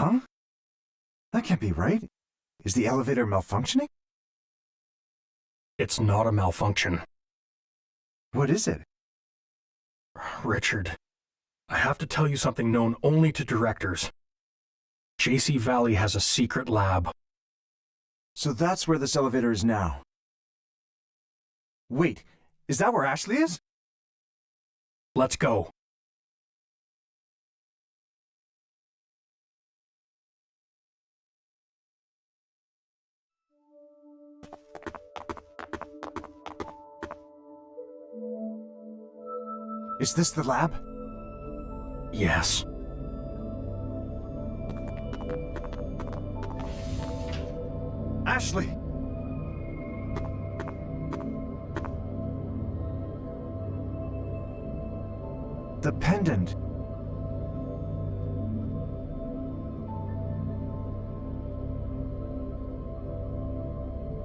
Huh? That can't be right. Is the elevator malfunctioning? It's not a malfunction. What is it? Richard, I have to tell you something known only to directors. JC Valley has a secret lab. So that's where this elevator is now. Wait, is that where Ashley is? Let's go. Is this the lab? Yes. Ashley! The pendant.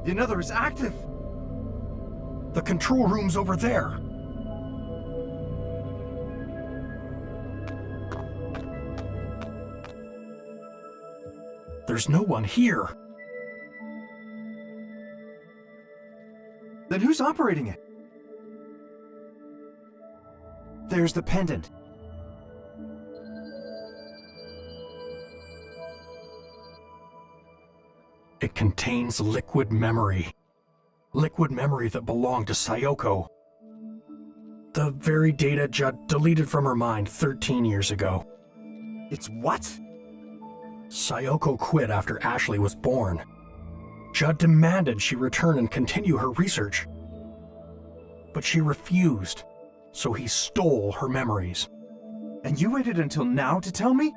The another is active! The control room's over there. There's no one here. Then who's operating it? There's the pendant. It contains liquid memory. Liquid memory that belonged to Sayoko. The very data Judd deleted from her mind 13 years ago. It's what? Sayoko quit after Ashley was born. Judd demanded she return and continue her research. But she refused, so he stole her memories. And you waited until now to tell me?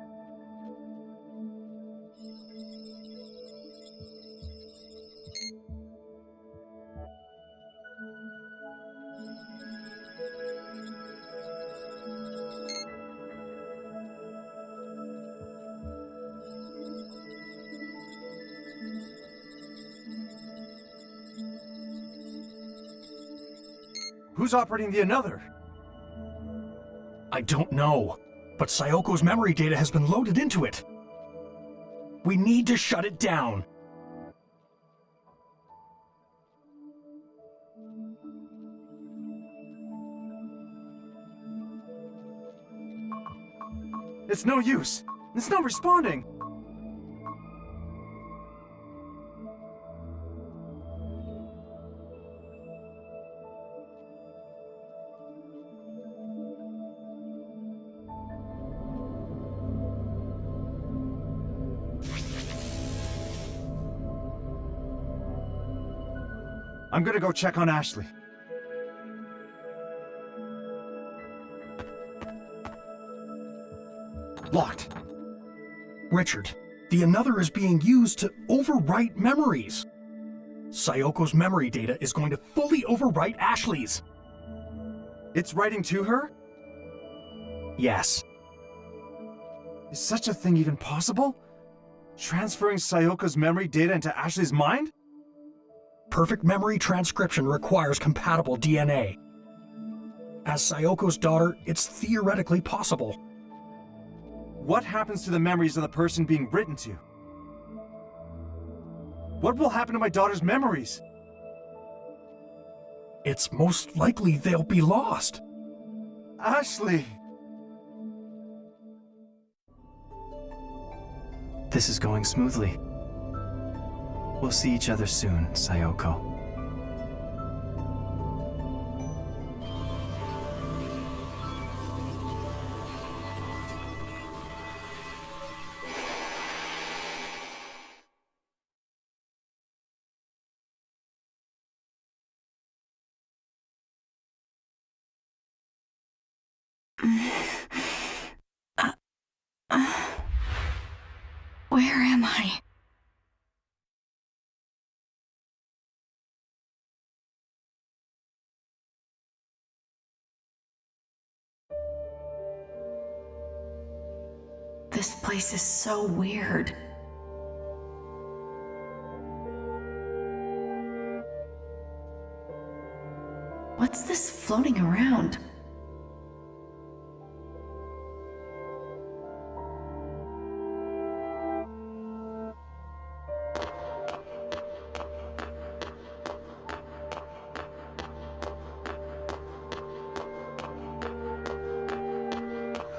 Who's operating the another? I don't know, but Sayoko's memory data has been loaded into it. We need to shut it down. It's no use. It's not responding. I'm gonna go check on Ashley. Locked. Richard, the another is being used to overwrite memories. Sayoko's memory data is going to fully overwrite Ashley's. It's writing to her? Yes. Is such a thing even possible? Transferring Sayoko's memory data into Ashley's mind? Perfect memory transcription requires compatible DNA. As Sayoko's daughter, it's theoretically possible. What happens to the memories of the person being written to? What will happen to my daughter's memories? It's most likely they'll be lost. Ashley! This is going smoothly. We'll see each other soon, Sayoko. Where am I? This place is so weird. What's this floating around?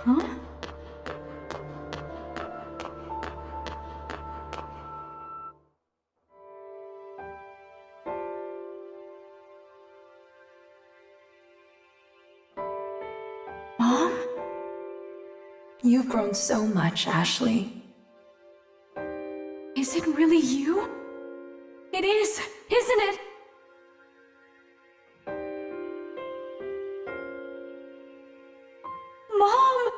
Huh? Mom? You've grown so much, Ashley. Is it really you? It is, isn't it? Mom!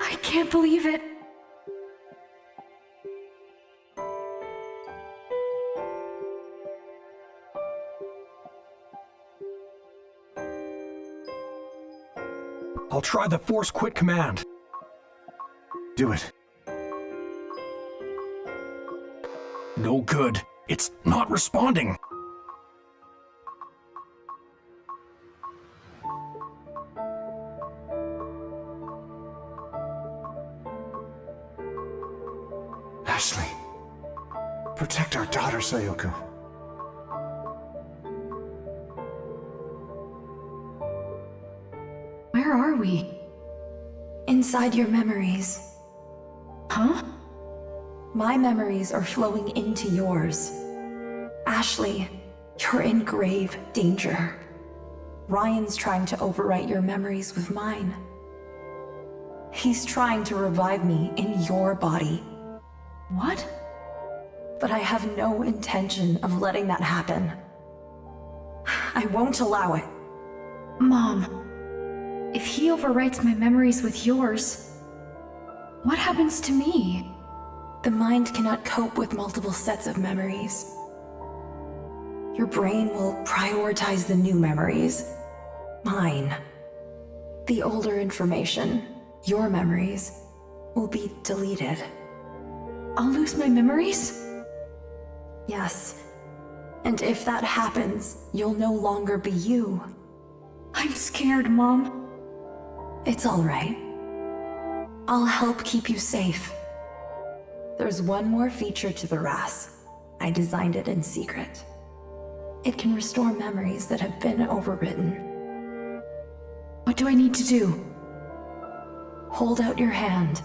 I can't believe it. I'll try the force quit command. Do it. No good. It's not responding. Ashley. Protect our daughter, Sayoko. Where are we? Inside your memories. Huh? My memories are flowing into yours. Ashley, you're in grave danger. Ryan's trying to overwrite your memories with mine. He's trying to revive me in your body. What? But I have no intention of letting that happen. I won't allow it. Mom, if he overwrites my memories with yours, what happens to me? The mind cannot cope with multiple sets of memories. Your brain will prioritize the new memories. Mine. The older information, your memories, will be deleted. I'll lose my memories? Yes. And if that happens, you'll no longer be you. I'm scared, Mom. It's all right. I'll help keep you safe. There's one more feature to the RAS. I designed it in secret. It can restore memories that have been overwritten. What do I need to do? Hold out your hand.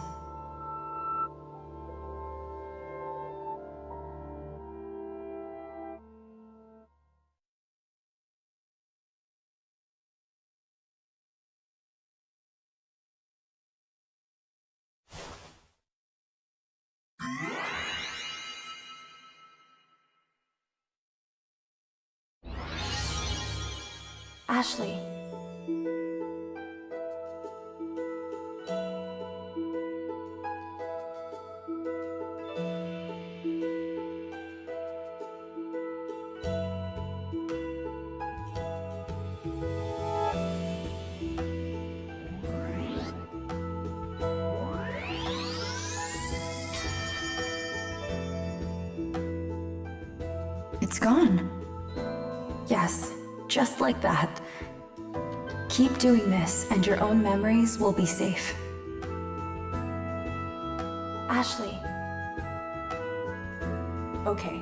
Ashley. It's gone. Yes, just like that. Keep doing this, and your own memories will be safe. Ashley. Okay.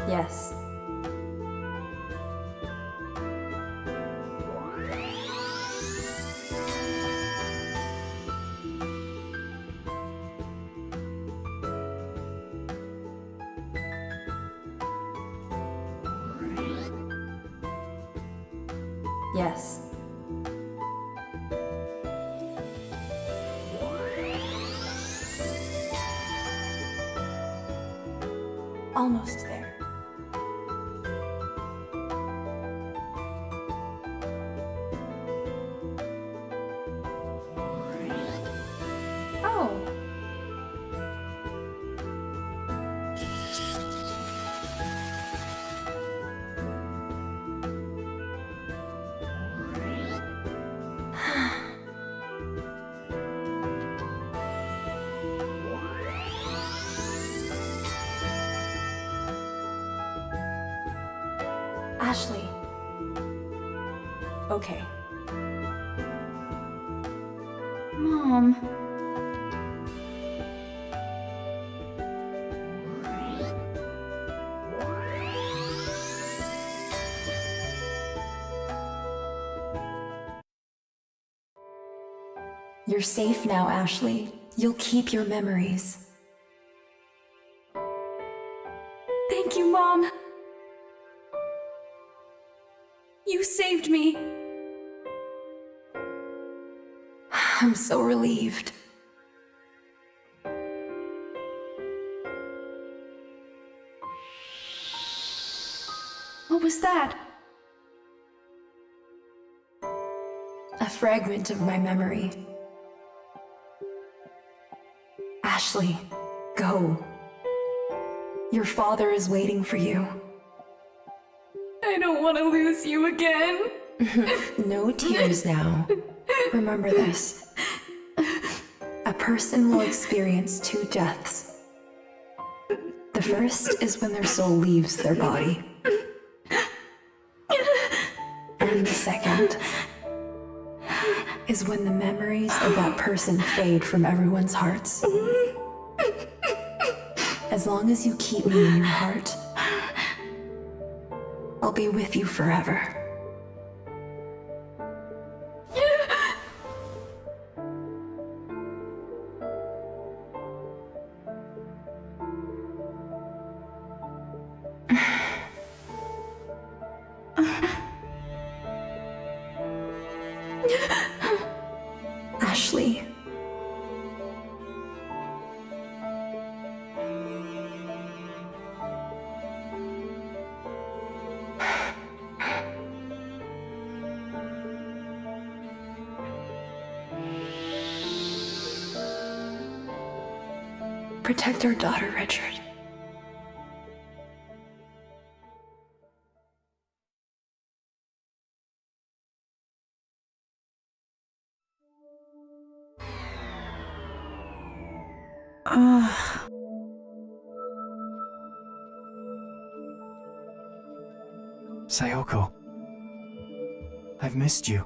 Yes. Yes. Almost there. Oh. Ashley, Okay. Mom. You're safe now, Ashley. You'll keep your memories. Thank you, Mom. You saved me. I'm so relieved. What was that? A fragment of my memory. Ashley, go. Your father is waiting for you. I don't want to lose you again. No tears now. Remember this. A person will experience two deaths. The first is when their soul leaves their body. And the second is when the memories of that person fade from everyone's hearts. As long as you keep me in your heart, I'll be with you forever. Ashley. Protect our daughter, Richard. Sayoko. I've missed you.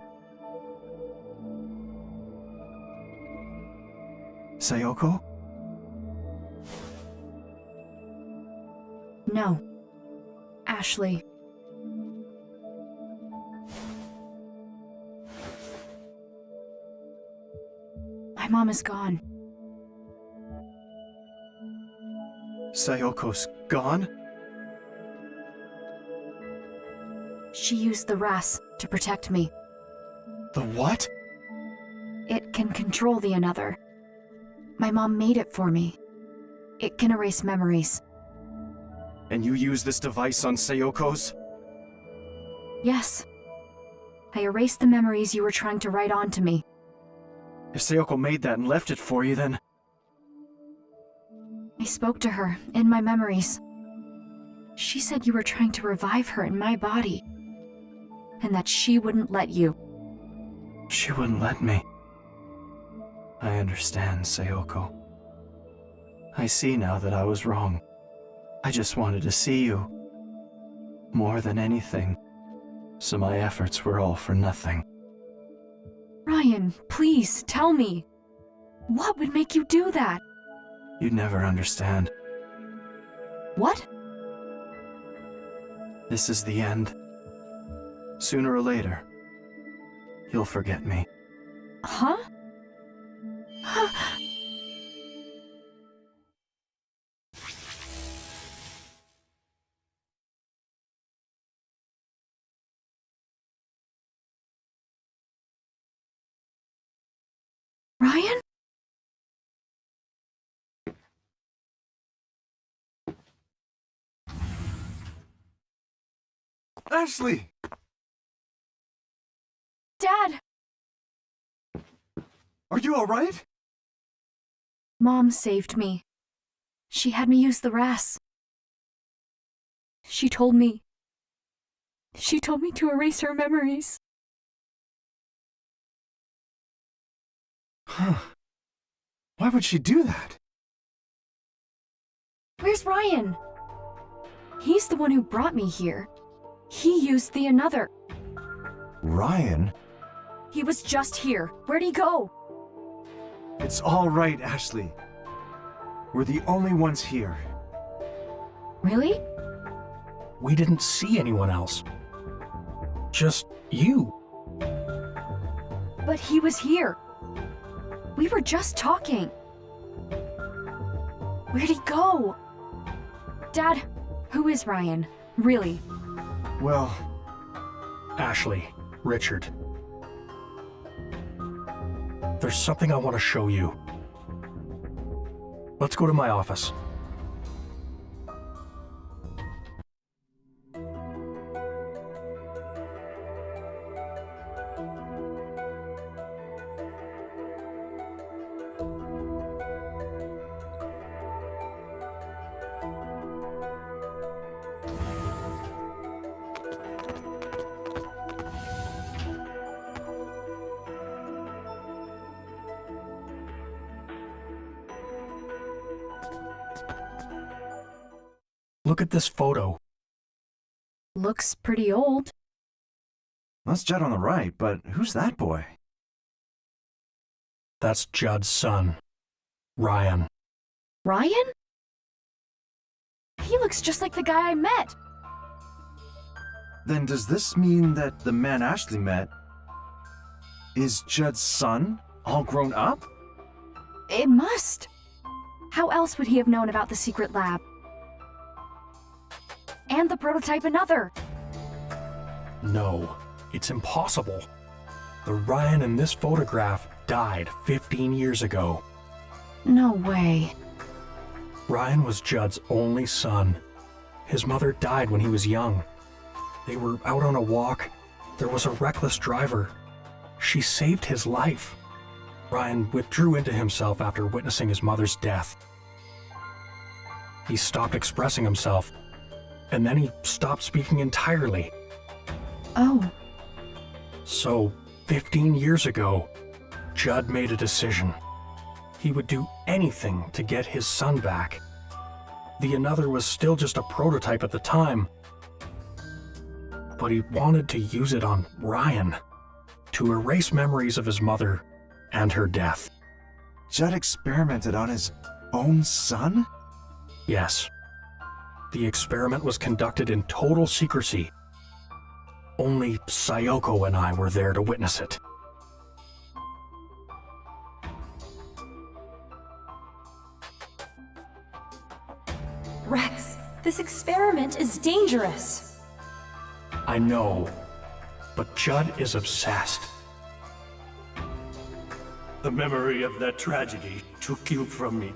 Sayoko? No. Ashley. My mom is gone. Sayoko's gone? She used the RAS to protect me. The what? It can control the another. My mom made it for me. It can erase memories. And you use this device on Sayoko's? Yes. I erased the memories you were trying to write onto me. If Sayoko made that and left it for you, then... I spoke to her, in my memories. She said you were trying to revive her in my body. And that she wouldn't let you. She wouldn't let me. I understand, Sayoko. I see now that I was wrong. I just wanted to see you. More than anything. So my efforts were all for nothing. Ryan, please, tell me. What would make you do that? You'd never understand. What? This is the end. Sooner or later, you'll forget me. Huh? Ryan? Ashley! Dad! Are you alright? Mom saved me. She had me use the RAS. She told me to erase her memories. Huh. Why would she do that? Where's Ryan? He's the one who brought me here. He used the another. Ryan? He was just here. Where'd he go? It's all right, Ashley. We're the only ones here. Really? We didn't see anyone else. Just you. But he was here. We were just talking. Where'd he go? Dad, who is Ryan? Really? Well, Ashley, Richard. There's something I want to show you. Let's go to my office. Look at this photo. Looks pretty old. that's Judd on the right, but who's that boy? That's Judd's son, Ryan. Ryan? He looks just like the guy I met. Then does this mean that the man Ashley met is Judd's son, all grown up? It must. How else would he have known about the secret lab? And the prototype another. No, it's impossible. The Ryan in this photograph died 15 years ago. No way. Ryan was Judd's only son. His mother died when he was young. They were out on a walk. There was a reckless driver. She saved his life. Ryan withdrew into himself after witnessing his mother's death. He stopped expressing himself, and then he stopped speaking entirely. Oh. So, 15 years ago, Judd made a decision. He would do anything to get his son back. The another was still just a prototype at the time, but he wanted to use it on Ryan, to erase memories of his mother and her death. Judd experimented on his own son? Yes. The experiment was conducted in total secrecy. Only Sayoko and I were there to witness it. Rex, this experiment is dangerous. I know, but Judd is obsessed. The memory of that tragedy took you from me.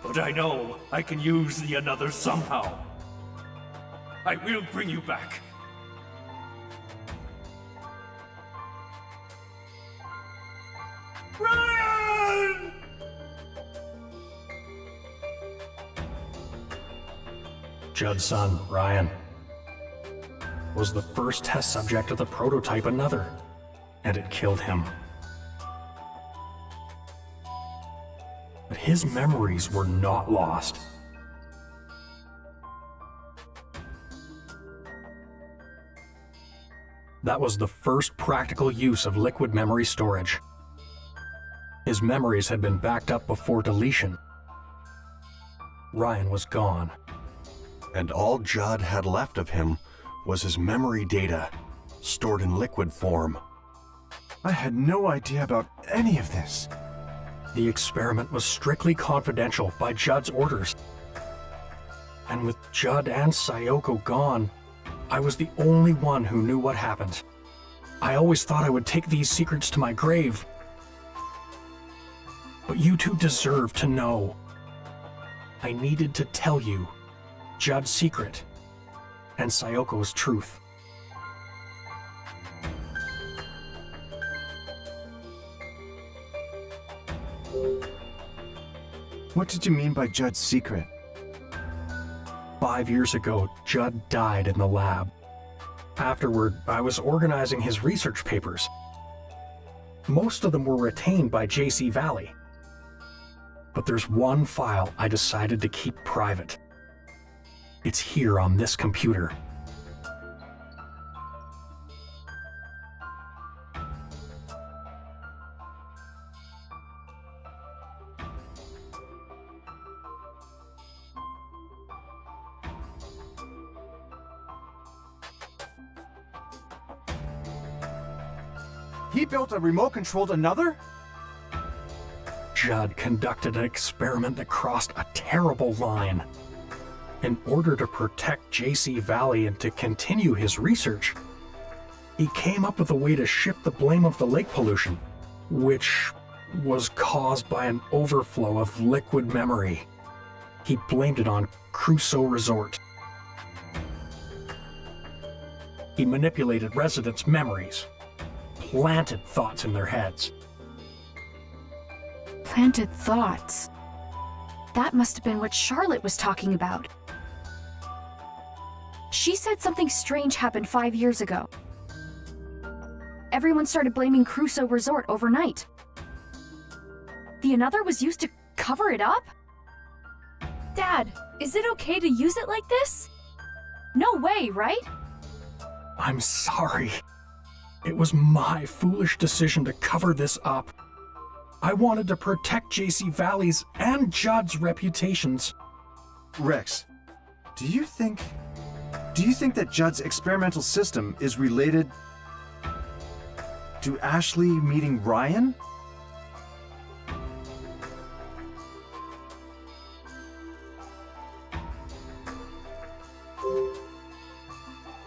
But I know I can use the another somehow. I will bring you back. Ryan! Judd's son, Ryan, was the first test subject of the prototype another, and it killed him. But his memories were not lost. That was the first practical use of liquid memory storage. His memories had been backed up before deletion. Ryan was gone. And all Judd had left of him was his memory data, stored in liquid form. I had no idea about any of this. The experiment was strictly confidential by Judd's orders. And with Judd and Sayoko gone, I was the only one who knew what happened. I always thought I would take these secrets to my grave. But you two deserve to know. I needed to tell you Judd's secret and Sayoko's truth. What did you mean by Judd's secret? 5 years ago, Judd died in the lab. Afterward, I was organizing his research papers. Most of them were retained by JC Valley. But there's one file I decided to keep private. It's here on this computer. He built a remote-controlled another? Judd conducted an experiment that crossed a terrible line. In order to protect JC Valley and to continue his research, he came up with a way to shift the blame of the lake pollution, which was caused by an overflow of liquid memory. He blamed it on Crusoe Resort. He manipulated residents' memories, planted thoughts in their heads. Planted thoughts. That must have been what Charlotte was talking about. She said something strange happened 5 years ago. Everyone started blaming Crusoe Resort overnight. The another was used to cover it up? Dad, is it okay to use it like this? No way, right? I'm sorry. It was my foolish decision to cover this up. I wanted to protect JC Valley's and Judd's reputations. Rex, do you think that Judd's experimental system is related to Ashley meeting Ryan?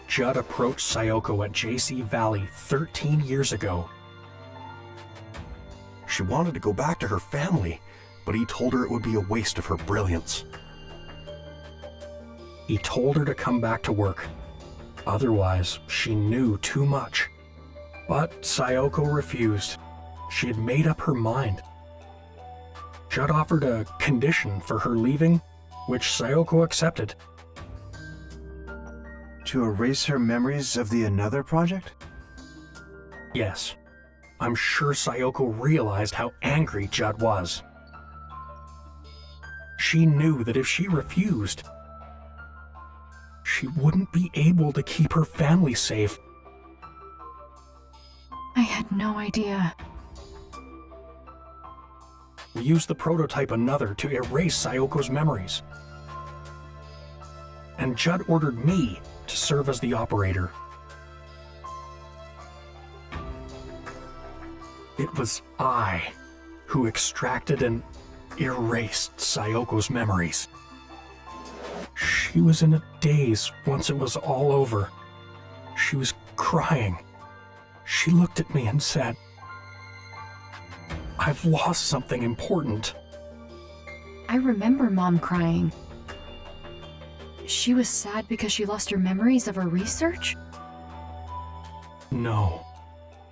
Judd approached Sayoko at JC Valley 13 years ago. She wanted to go back to her family, but he told her it would be a waste of her brilliance. He told her to come back to work. Otherwise, she knew too much. But Sayoko refused. She had made up her mind. Judd offered a condition for her leaving, which Sayoko accepted. To erase her memories of the Another project? Yes, I'm sure Sayoko realized how angry Judd was. She knew that if she refused, she wouldn't be able to keep her family safe. I had no idea. We used the prototype Another to erase Sayoko's memories. And Judd ordered me to serve as the operator. It was I who extracted and erased Sayoko's memories. She was in a daze once it was all over. She was crying. She looked at me and said, "I've lost something important." I remember Mom crying. She was sad because she lost her memories of her research? No.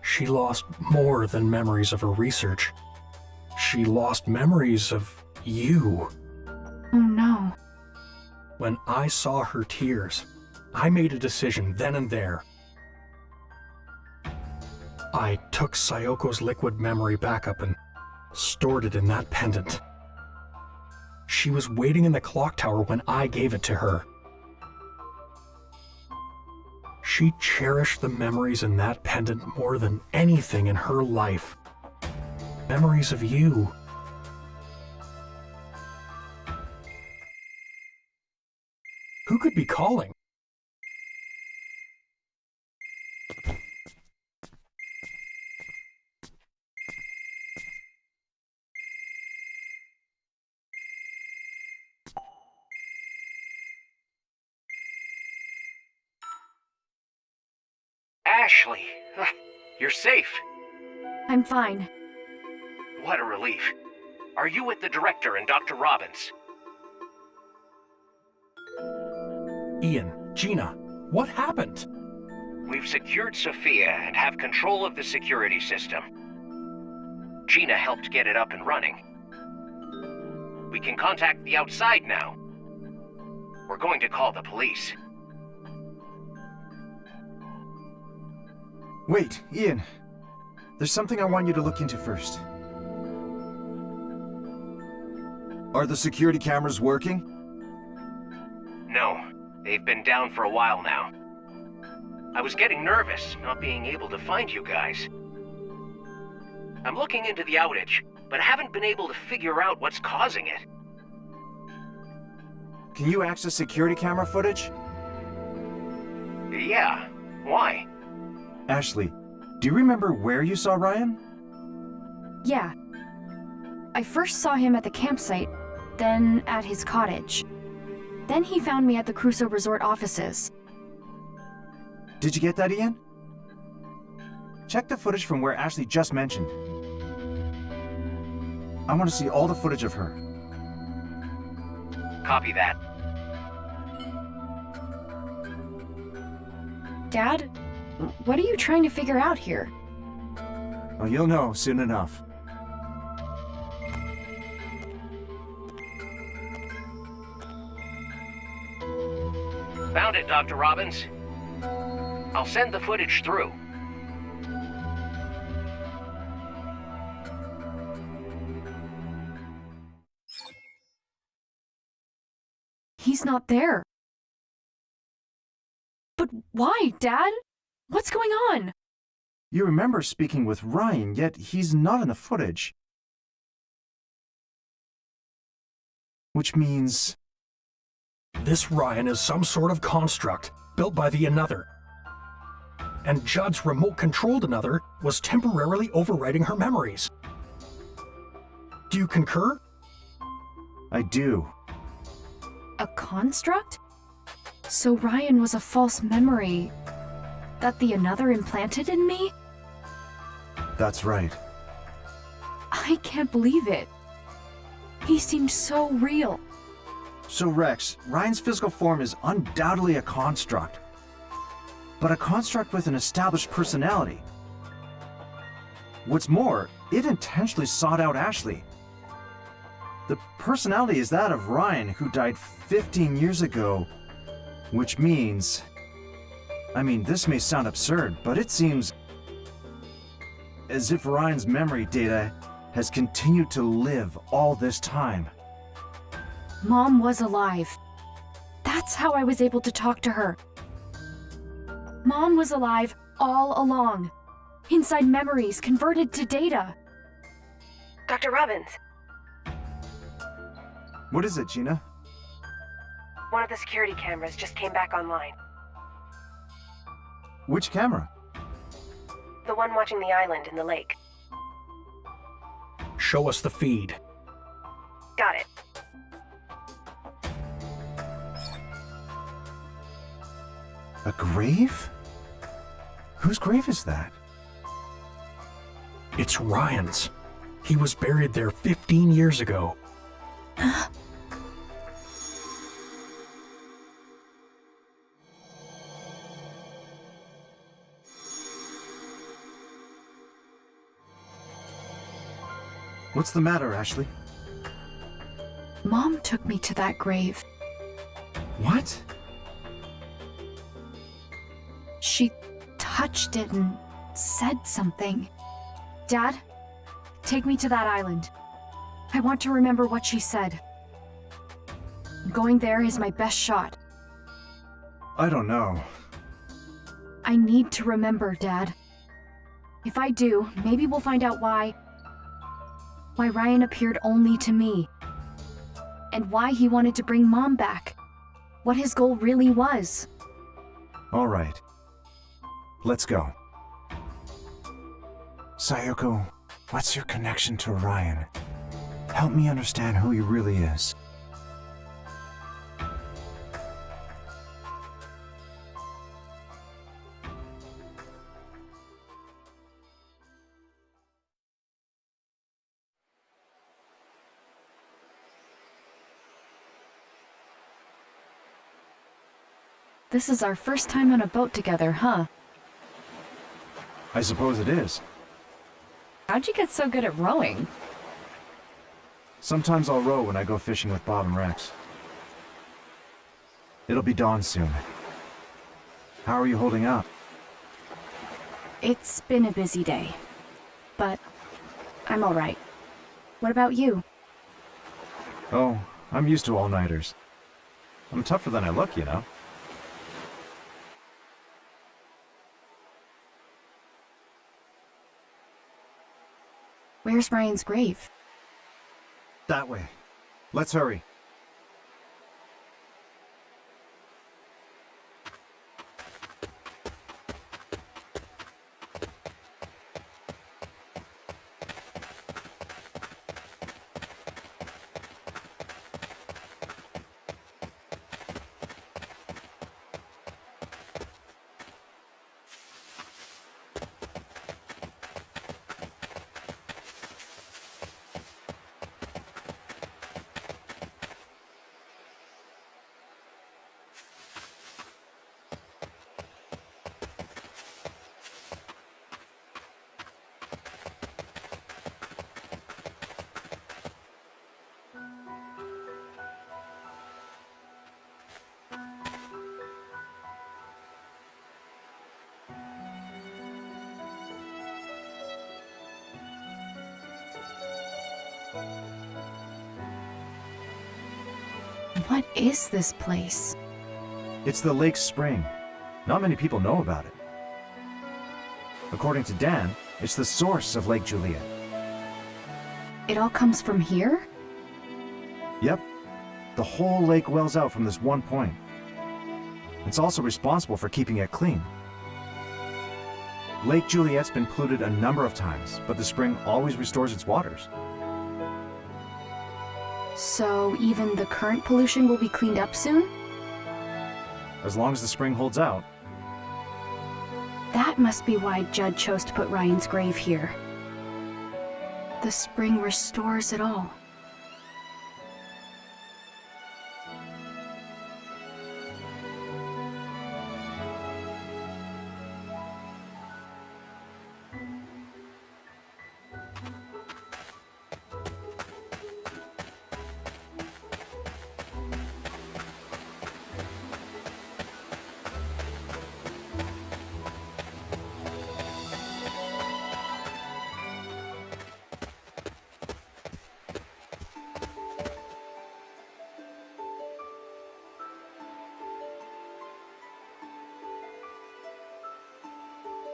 She lost more than memories of her research. She lost memories of you. Oh no. When I saw her tears, I made a decision then and there. I took Sayoko's liquid memory backup and stored it in that pendant. She was waiting in the clock tower when I gave it to her. She cherished the memories in that pendant more than anything in her life. Memories of you. Who could be calling? Ashley, you're safe. I'm fine. What a relief. Are you with the director and Dr. Robbins? Ian, Gina, what happened? We've secured Sophia and have control of the security system. Gina helped get it up and running. We can contact the outside now. We're going to call the police. Wait, Ian. There's something I want you to look into first. Are the security cameras working? No, they've been down for a while now. I was getting nervous, not being able to find you guys. I'm looking into the outage, but haven't been able to figure out what's causing it. Can you access security camera footage? Yeah, why? Ashley, Do you remember where you saw Ryan? Yeah. I first saw him at the campsite, then at his cottage. Then he found me at the Crusoe Resort offices. Did you get that, Ian? Check the footage from where Ashley just mentioned. I want to see all the footage of her. Copy that. Dad, what are you trying to figure out here? Well, you'll know soon enough. Found it, Dr. Robbins. I'll send the footage through. He's not there. But why, Dad? What's going on? You remember speaking with Ryan, yet he's not in the footage. Which means... This Ryan is some sort of construct built by the Another. And Judd's remote-controlled Another was temporarily overwriting her memories. Do you concur? I do. A construct? So Ryan was a false memory that the Another implanted in me? That's right. I can't believe it. He seemed so real. So Rex, Ryan's physical form is undoubtedly a construct. But a construct with an established personality. What's more, it intentionally sought out Ashley. The personality is that of Ryan, who died 15 years ago, which means... I mean, this may sound absurd, but it seems as if Ryan's memory data has continued to live all this time. Mom was alive. That's how I was able to talk to her. Mom was alive all along. Inside memories converted to data. Dr. Robbins, What is it, Gina? one of the security cameras just came back online. Which camera? The one watching the island in the lake. Show us the feed. Got it. A grave? Whose grave is that? It's Ryan's. He was buried there 15 years ago. What's the matter, Ashley? Mom took me to that grave. What? She touched it and said something. Dad, take me to that island. I want to remember what she said. Going there is my best shot. I don't know. I need to remember, Dad. If I do, maybe we'll find out why Ryan appeared only to me. And why he wanted to bring Mom back. What his goal really was. All right. Let's go. Sayoko, what's your connection to Ryan? Help me understand who he really is. This is our first time on a boat together, huh? I suppose it is. How'd you get so good at rowing? Sometimes I'll row when I go fishing with Bob and Rex. It'll be dawn soon. How are you holding up? It's been a busy day, but I'm all right. What about you? Oh, I'm used to all-nighters. I'm tougher than I look, you know. Where's Ryan's grave? That way. Let's hurry. What is this place? It's the lake spring. Not many people know about it. According to Dan, it's the source of Lake Juliet. It all comes from here? Yep. The whole lake wells out from this one point. It's also responsible for keeping it clean. Lake Juliet's been polluted a number of times, but the spring always restores its waters. So even the current pollution will be cleaned up soon? As long as the spring holds out. That must be why Judd chose to put Ryan's grave here. The spring restores it all.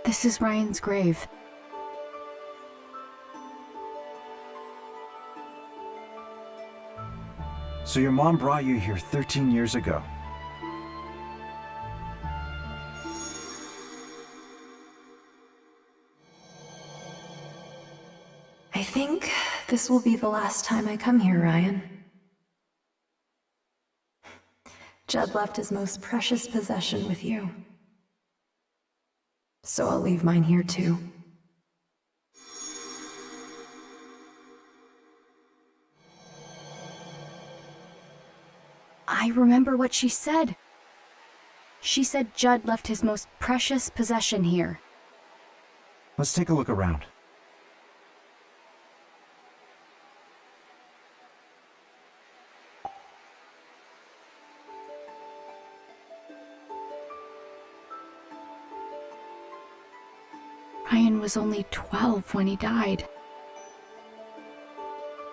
This is Ryan's grave. So your mom brought you here 13 years ago. I think this will be the last time I come here, Ryan. Judd left his most precious possession with you. So I'll leave mine here too. I remember what she said. She said Judd left his most precious possession here. Let's take a look around. Ryan was only 12 when he died.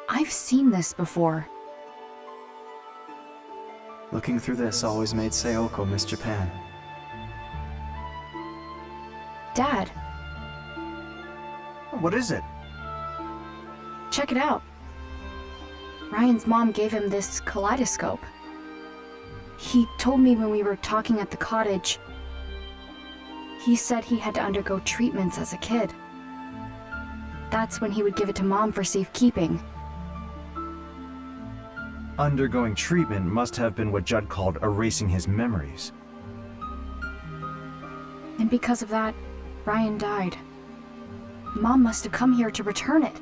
I've seen this before. Looking through this always made Sayoko miss Japan. Dad, What is it? check it out. Ryan's mom gave him this kaleidoscope. He told me when we were talking at the cottage. He said he had to undergo treatments as a kid. That's when he would give it to Mom for safekeeping. Undergoing treatment must have been what Judd called erasing his memories. And because of that, Ryan died. Mom must have come here to return it.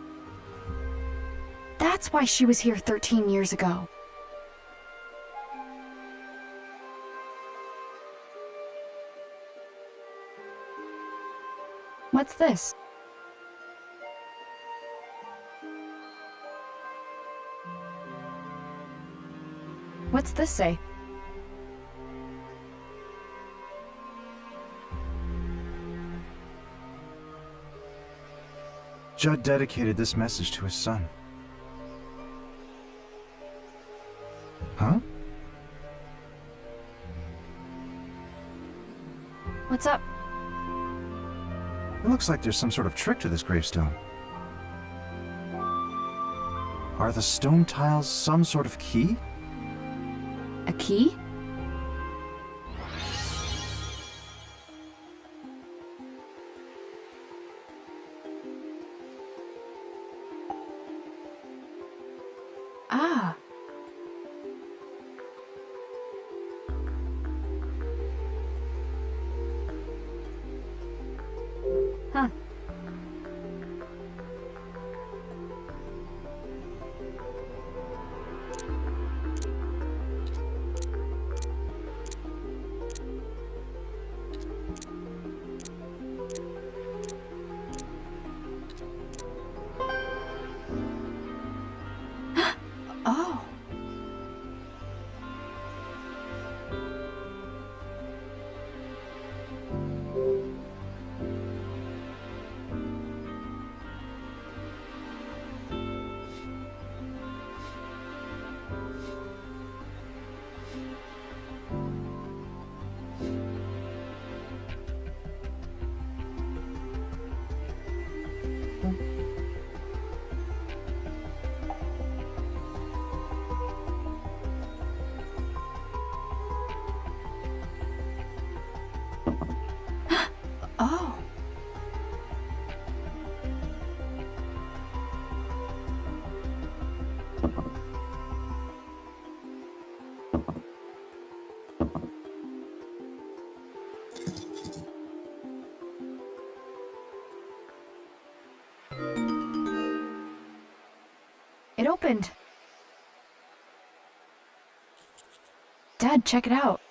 That's why she was here 13 years ago. What's this? What's this say? Judd dedicated this message to his son. Huh? What's up? It looks like there's some sort of trick to this gravestone. Are the stone tiles some sort of key? A key? Ah. Huh. Oh. It opened. Dad, check it out.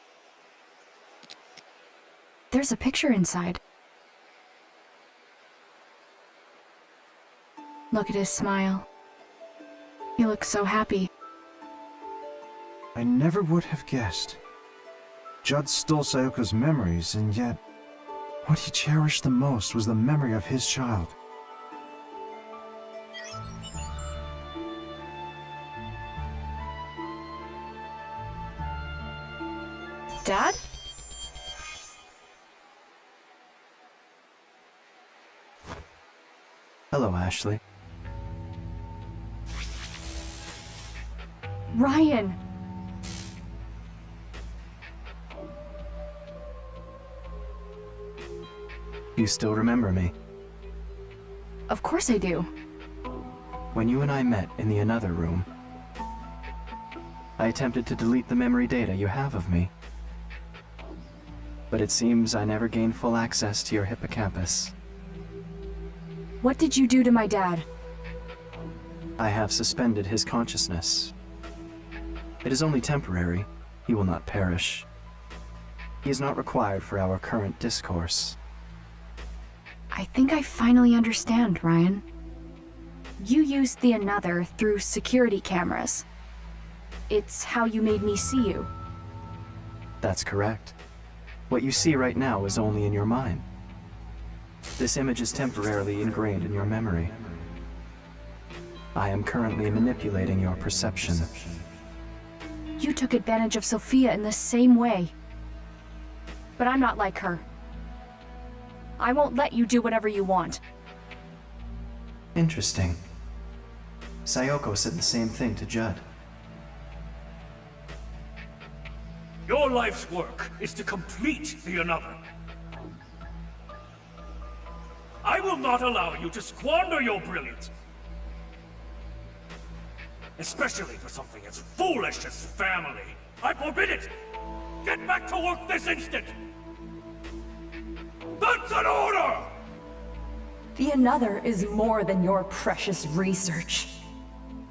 There's a picture inside. Look at his smile. He looks so happy. I never would have guessed. Judd stole Sayoko's memories, and yet, what he cherished the most was the memory of his child. Dad? Hello, Ashley. Ryan! You still remember me? Of course I do. When you and I met in the another room, I attempted to delete the memory data you have of me. But it seems I never gained full access to your hippocampus. What did you do to my dad? I have suspended his consciousness. It is only temporary. He will not perish. He is not required for our current discourse. I think I finally understand, Ryan. You used the another through security cameras. It's how you made me see you. That's correct. What you see right now is only in your mind. This image is temporarily ingrained in your memory. I am currently manipulating your perception. You took advantage of Sophia in the same way. But I'm not like her. I won't let you do whatever you want. Interesting. Sayoko said the same thing to Judd. Your life's work is to complete the another. I will not allow you to squander your brilliance. Especially for something as foolish as family. I forbid it! Get back to work this instant! That's an order! The another is more than your precious research.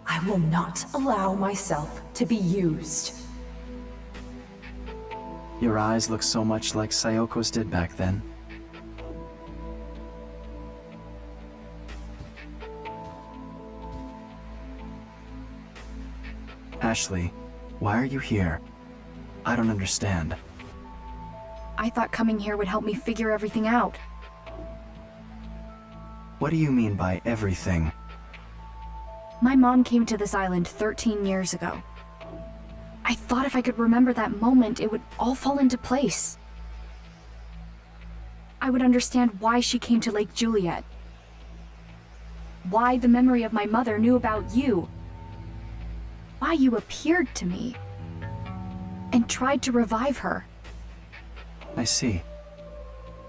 I will not allow myself to be used. Your eyes look so much like Sayoko's did back then. Ashley, why are you here? I don't understand. I thought coming here would help me figure everything out. What do you mean by everything? My mom came to this island 13 years ago. I thought if I could remember that moment, it would all fall into place. I would understand why she came to Lake Juliet. Why the memory of my mother knew about you. Why you appeared to me. And tried to revive her. I see.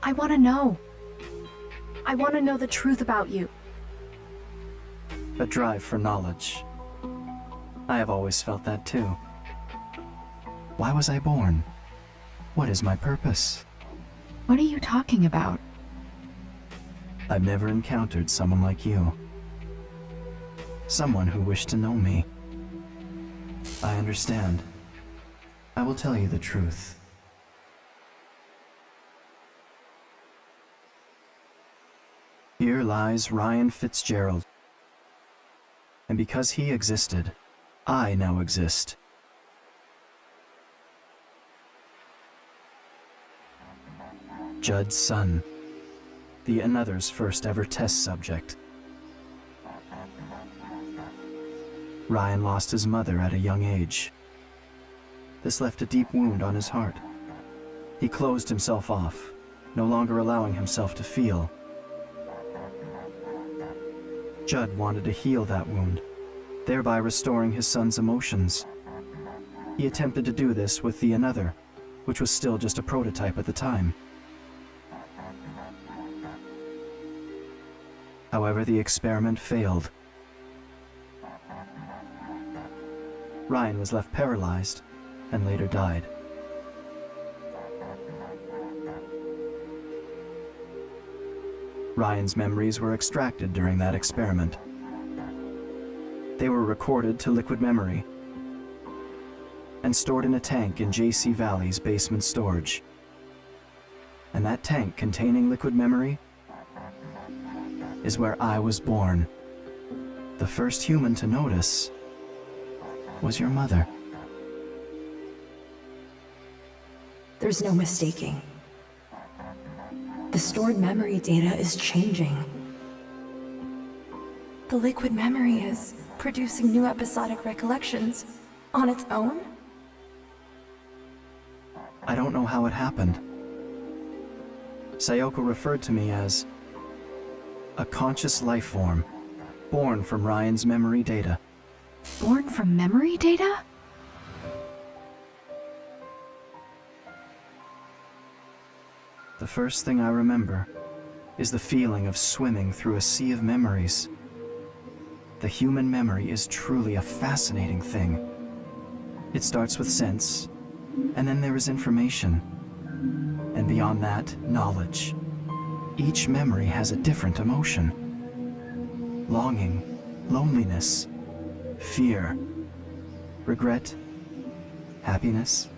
I want to know. I want to know the truth about you. A drive for knowledge. I have always felt that too. Why was I born? What is my purpose? What are you talking about? I've never encountered someone like you. Someone who wished to know me. I understand. I will tell you the truth. Here lies Ryan Fitzgerald. And because he existed, I now exist. Judd's son. The another's first ever test subject. Ryan lost his mother at a young age. This left a deep wound on his heart. He closed himself off, no longer allowing himself to feel. Judd wanted to heal that wound, thereby restoring his son's emotions. He attempted to do this with the another, which was still just a prototype at the time. However, the experiment failed. Ryan was left paralyzed and later died. Ryan's memories were extracted during that experiment. They were recorded to liquid memory and stored in a tank in JC Valley's basement storage. And that tank containing liquid memory is where I was born. The first human to notice was your mother. There's no mistaking. The stored memory data is changing. The liquid memory is producing new episodic recollections on its own? I don't know how it happened. Sayoko referred to me as a conscious life form, born from Ryan's memory data. Born from memory data? The first thing I remember is the feeling of swimming through a sea of memories. The human memory is truly a fascinating thing. It starts with sense, and then there is information. And beyond that, knowledge. Each memory has a different emotion. Longing, loneliness, fear, regret, happiness.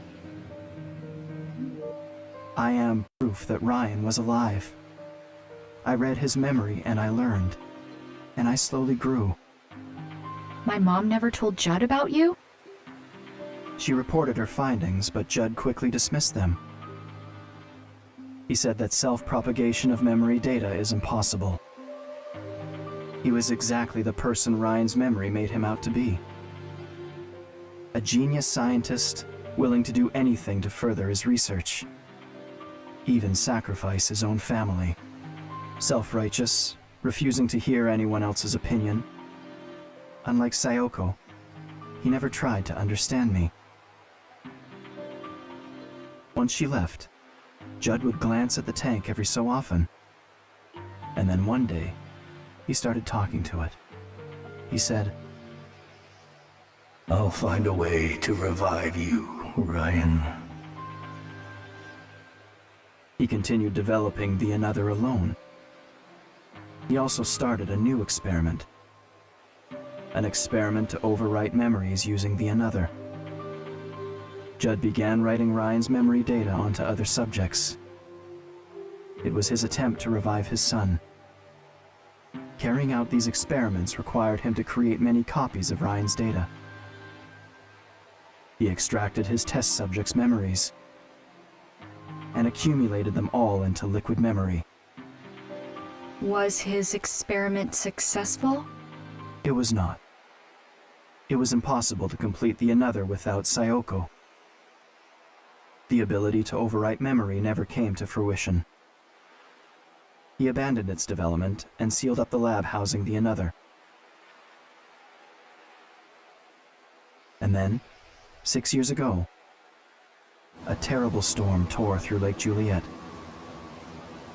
I am proof that Ryan was alive. I read his memory and I learned, and I slowly grew. My mom never told Judd about you? She reported her findings, but Judd quickly dismissed them. He said that self-propagation of memory data is impossible. He was exactly the person Ryan's memory made him out to be. A genius scientist willing to do anything to further his research. Even sacrifice his own family. Self-righteous, refusing to hear anyone else's opinion. Unlike Sayoko, he never tried to understand me. Once she left, Judd would glance at the tank every so often. And then one day, he started talking to it. He said, I'll find a way to revive you, Ryan. He continued developing the Another alone. He also started a new experiment. An experiment to overwrite memories using the Another. Judd began writing Ryan's memory data onto other subjects. It was his attempt to revive his son. Carrying out these experiments required him to create many copies of Ryan's data. He extracted his test subjects' memories and accumulated them all into liquid memory. Was his experiment successful? It was not. It was impossible to complete the Another without Sayoko. The ability to overwrite memory never came to fruition. He abandoned its development and sealed up the lab housing the Another. And then, 6 years ago, a terrible storm tore through Lake Juliet.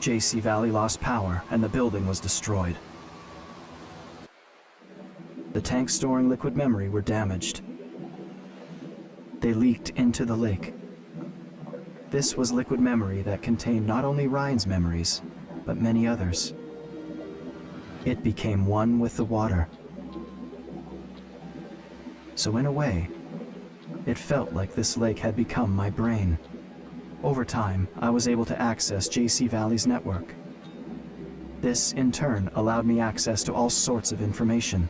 JC Valley lost power and the building was destroyed. The tanks storing liquid memory were damaged. They leaked into the lake. This was liquid memory that contained not only Ryan's memories, but many others. It became one with the water. So in a way, it felt like this lake had become my brain. Over time, I was able to access JC Valley's network. This, in turn, allowed me access to all sorts of information.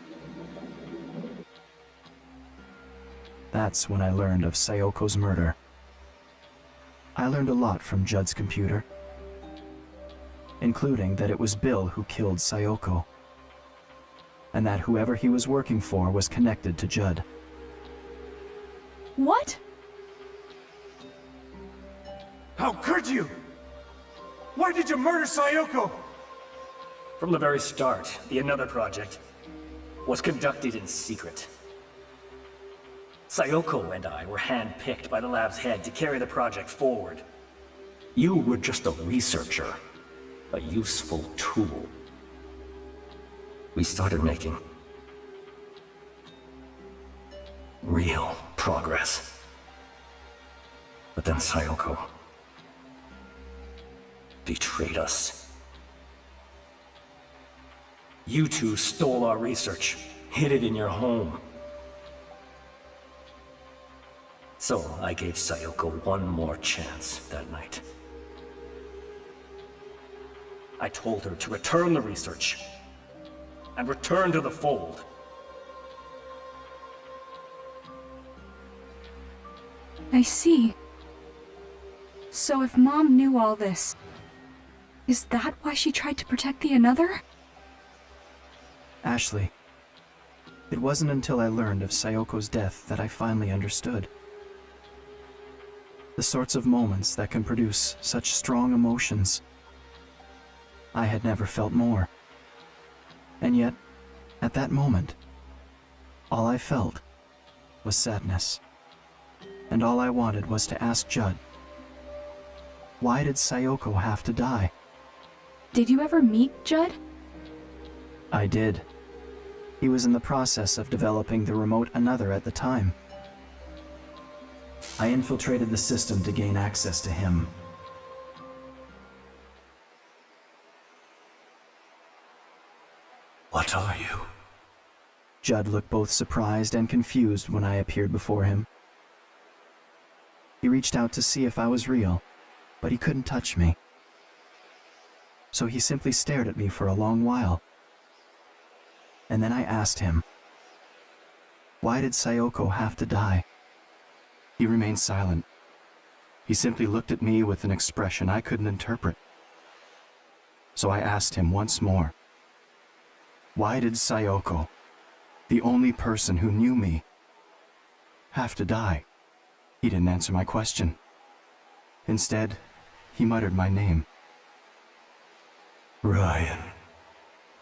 That's when I learned of Sayoko's murder. I learned a lot from Judd's computer, including that it was Bill who killed Sayoko, and that whoever he was working for was connected to Judd. What? How could you? Why did you murder Sayoko? From the very start, the Another project was conducted in secret. Sayoko and I were handpicked by the lab's head to carry the project forward. You were just a researcher, a useful tool. we started making real progress. But then Sayoko betrayed us. You two stole our research, hid it in your home. So I gave Sayoko one more chance that night. I told her to return the research and return to the fold. I see. So if Mom knew all this, is that why she tried to protect the another? Ashley, it wasn't until I learned of Sayoko's death that I finally understood. The sorts of moments that can produce such strong emotions. I had never felt more. And yet, at that moment, all I felt was sadness. And all I wanted was to ask Judd, why did Sayoko have to die? Did you ever meet Judd? I did. He was in the process of developing the remote another at the time. I infiltrated the system to gain access to him. What are you? Judd looked both surprised and confused when I appeared before him. He reached out to see if I was real, but he couldn't touch me. So he simply stared at me for a long while. And then I asked him, why did Sayoko have to die? He remained silent. He simply looked at me with an expression I couldn't interpret. So I asked him once more, why did Sayoko, the only person who knew me, have to die? He didn't answer my question. Instead, he muttered my name. Ryan.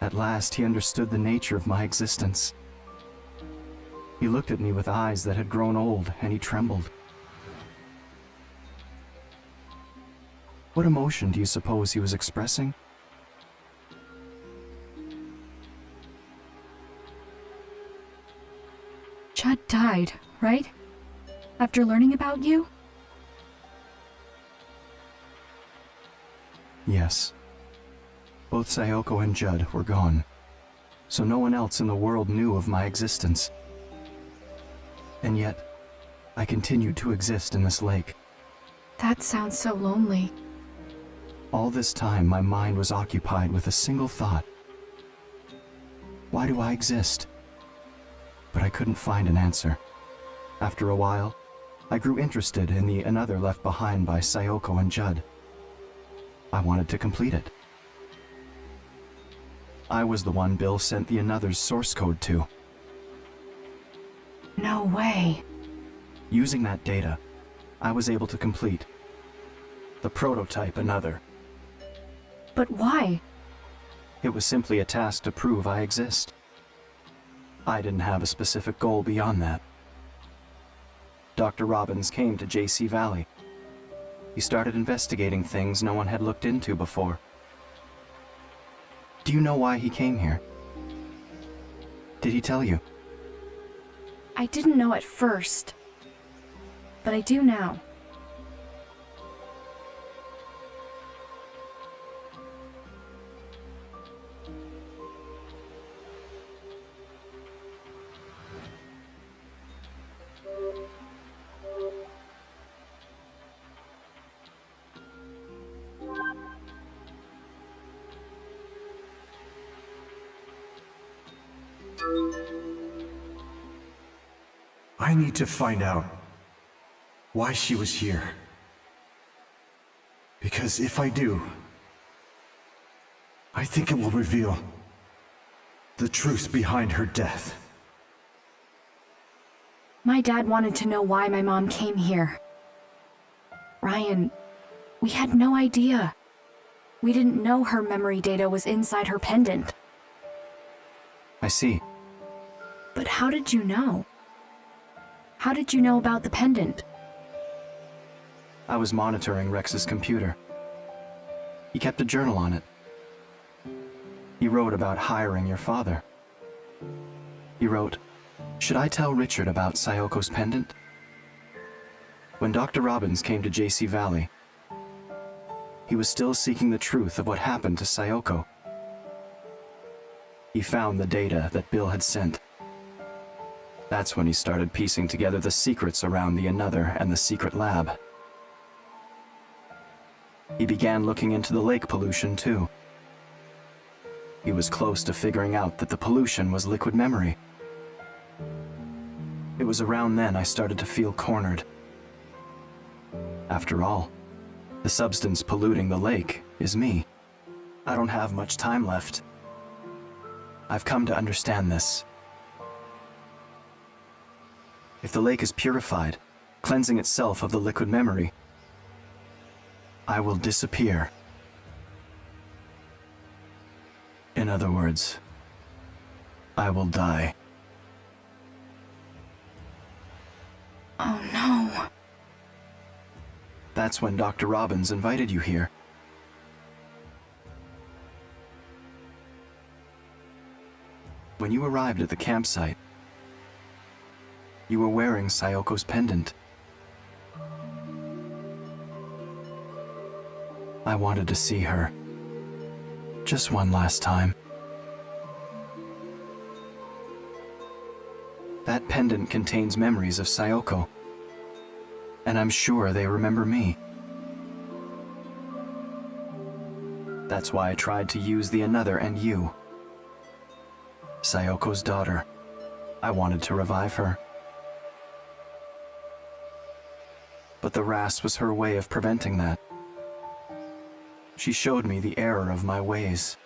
At last, he understood the nature of my existence. He looked at me with eyes that had grown old, and he trembled. What emotion do you suppose he was expressing? Judd died, right? After learning about you? Yes. Both Sayoko and Judd were gone, so no one else in the world knew of my existence. And yet, I continued to exist in this lake. That sounds so lonely. All this time, my mind was occupied with a single thought. Why do I exist? But I couldn't find an answer. After a while, I grew interested in the another left behind by Sayoko and Judd. I wanted to complete it. I was the one Bill sent the another's source code to. No way. Using that data, I was able to complete the prototype another. But why? It was simply a task to prove I exist. I didn't have a specific goal beyond that. Dr. Robbins came to JC Valley. He started investigating things no one had looked into before. Do you know why he came here? Did he tell you? I didn't know at first, but I do now. I need to find out why she was here. Because if I do, I think it will reveal the truth behind her death. My dad wanted to know why my mom came here. Ryan, we had no idea. We didn't know her memory data was inside her pendant. I see. But how did you know? How did you know about the pendant? I was monitoring Rex's computer. He kept a journal on it. He wrote about hiring your father. He wrote, "Should I tell Richard about Sayoko's pendant?" When Dr. Robbins came to JC Valley, he was still seeking the truth of what happened to Sayoko. He found the data that Bill had sent. That's when he started piecing together the secrets around the Another and the secret lab. He began looking into the lake pollution too. He was close to figuring out that the pollution was liquid memory. It was around then I started to feel cornered. After all, the substance polluting the lake is me. I don't have much time left. I've come to understand this. If the lake is purified, cleansing itself of the liquid memory, I will disappear. In other words, I will die. Oh no. That's when Dr. Robbins invited you here. When you arrived at the campsite, you were wearing Sayoko's pendant. I wanted to see her. Just one last time. That pendant contains memories of Sayoko, and I'm sure they remember me. That's why I tried to use the Another and you. Sayoko's daughter. I wanted to revive her. But the RAS was her way of preventing that. She showed me the error of my ways.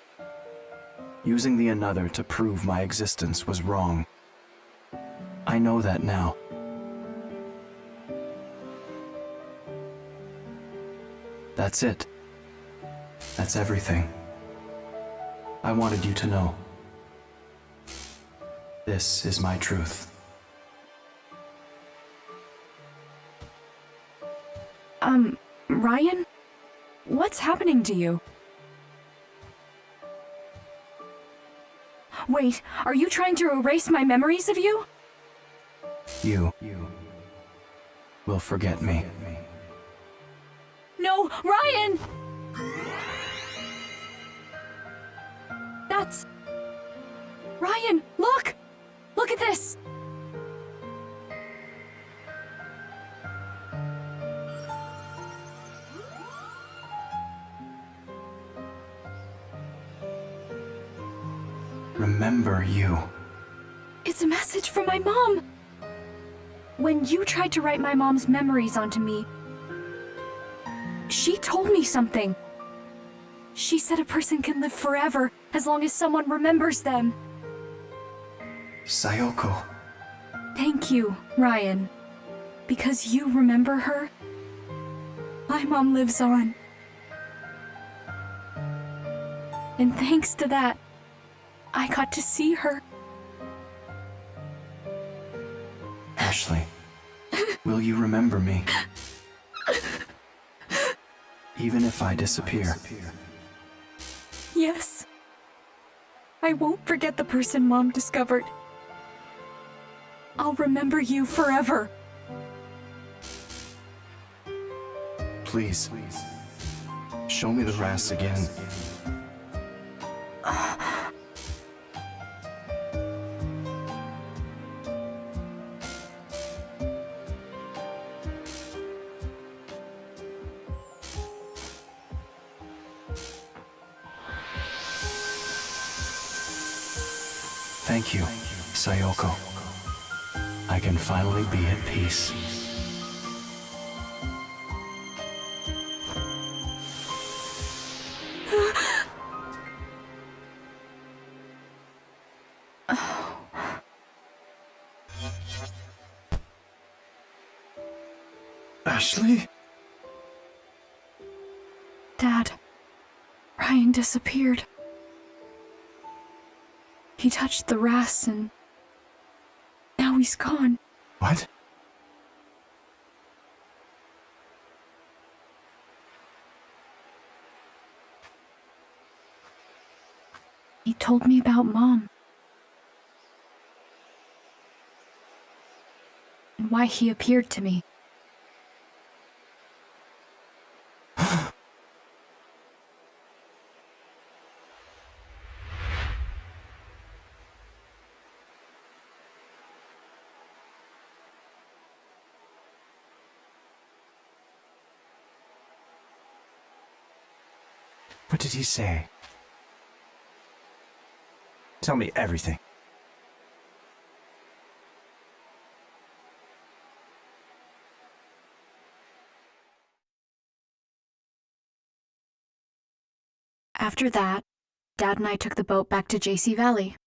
Using the Another to prove my existence was wrong. I know that now. That's it. That's everything. I wanted you to know. This is my truth. Ryan? What's happening to you? Wait, are you trying to erase my memories of you? You will forget me. No, Ryan! That's... Ryan, look! Look at this! Remember you. It's a message from my mom! When you tried to write my mom's memories onto me, she told me something. She said a person can live forever as long as someone remembers them. Sayoko. Thank you, Ryan. Because you remember her, my mom lives on. And thanks to that, I got to see her. Ashley, will you remember me? Even if I disappear. Yes. I won't forget the person Mom discovered. I'll remember you forever. Please, show me the RAS again. Thank you, Sayoko. I can finally be at peace. Ashley? Dad, Ryan disappeared. He touched the RAS and now he's gone. What? He told me about Mom. And why he appeared to me. What did he say? Tell me everything. After that, Dad and I took the boat back to JC Valley.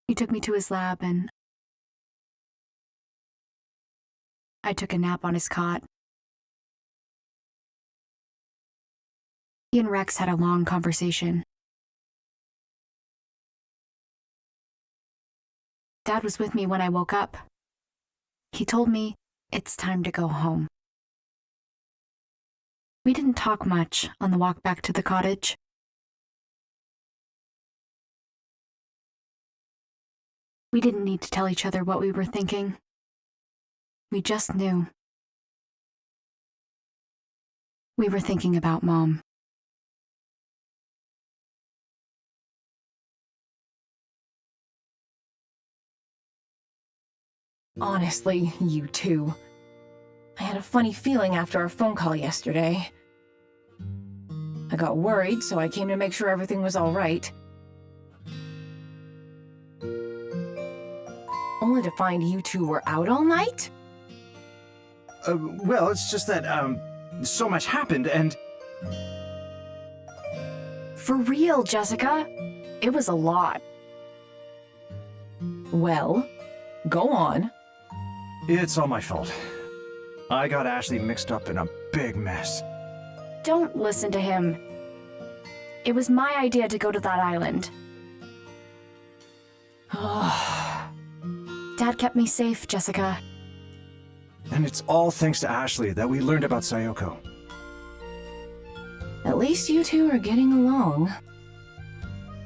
He took me to his lab and I took a nap on his cot. He and Rex had a long conversation. Dad was with me when I woke up. He told me it's time to go home. We didn't talk much on the walk back to the cottage. We didn't need to tell each other what we were thinking. We just knew. We were thinking about Mom. Honestly, you two. I had a funny feeling after our phone call yesterday. I got worried, so I came to make sure everything was all right. Only to find you two were out all night? Well, it's just that, so much happened and... For real, Jessica. It was a lot. Well, go on. It's all my fault. I got Ashley mixed up in a big mess. Don't listen to him. It was my idea to go to that island. Dad kept me safe, Jessica. And it's all thanks to Ashley that we learned about Sayoko. At least you two are getting along.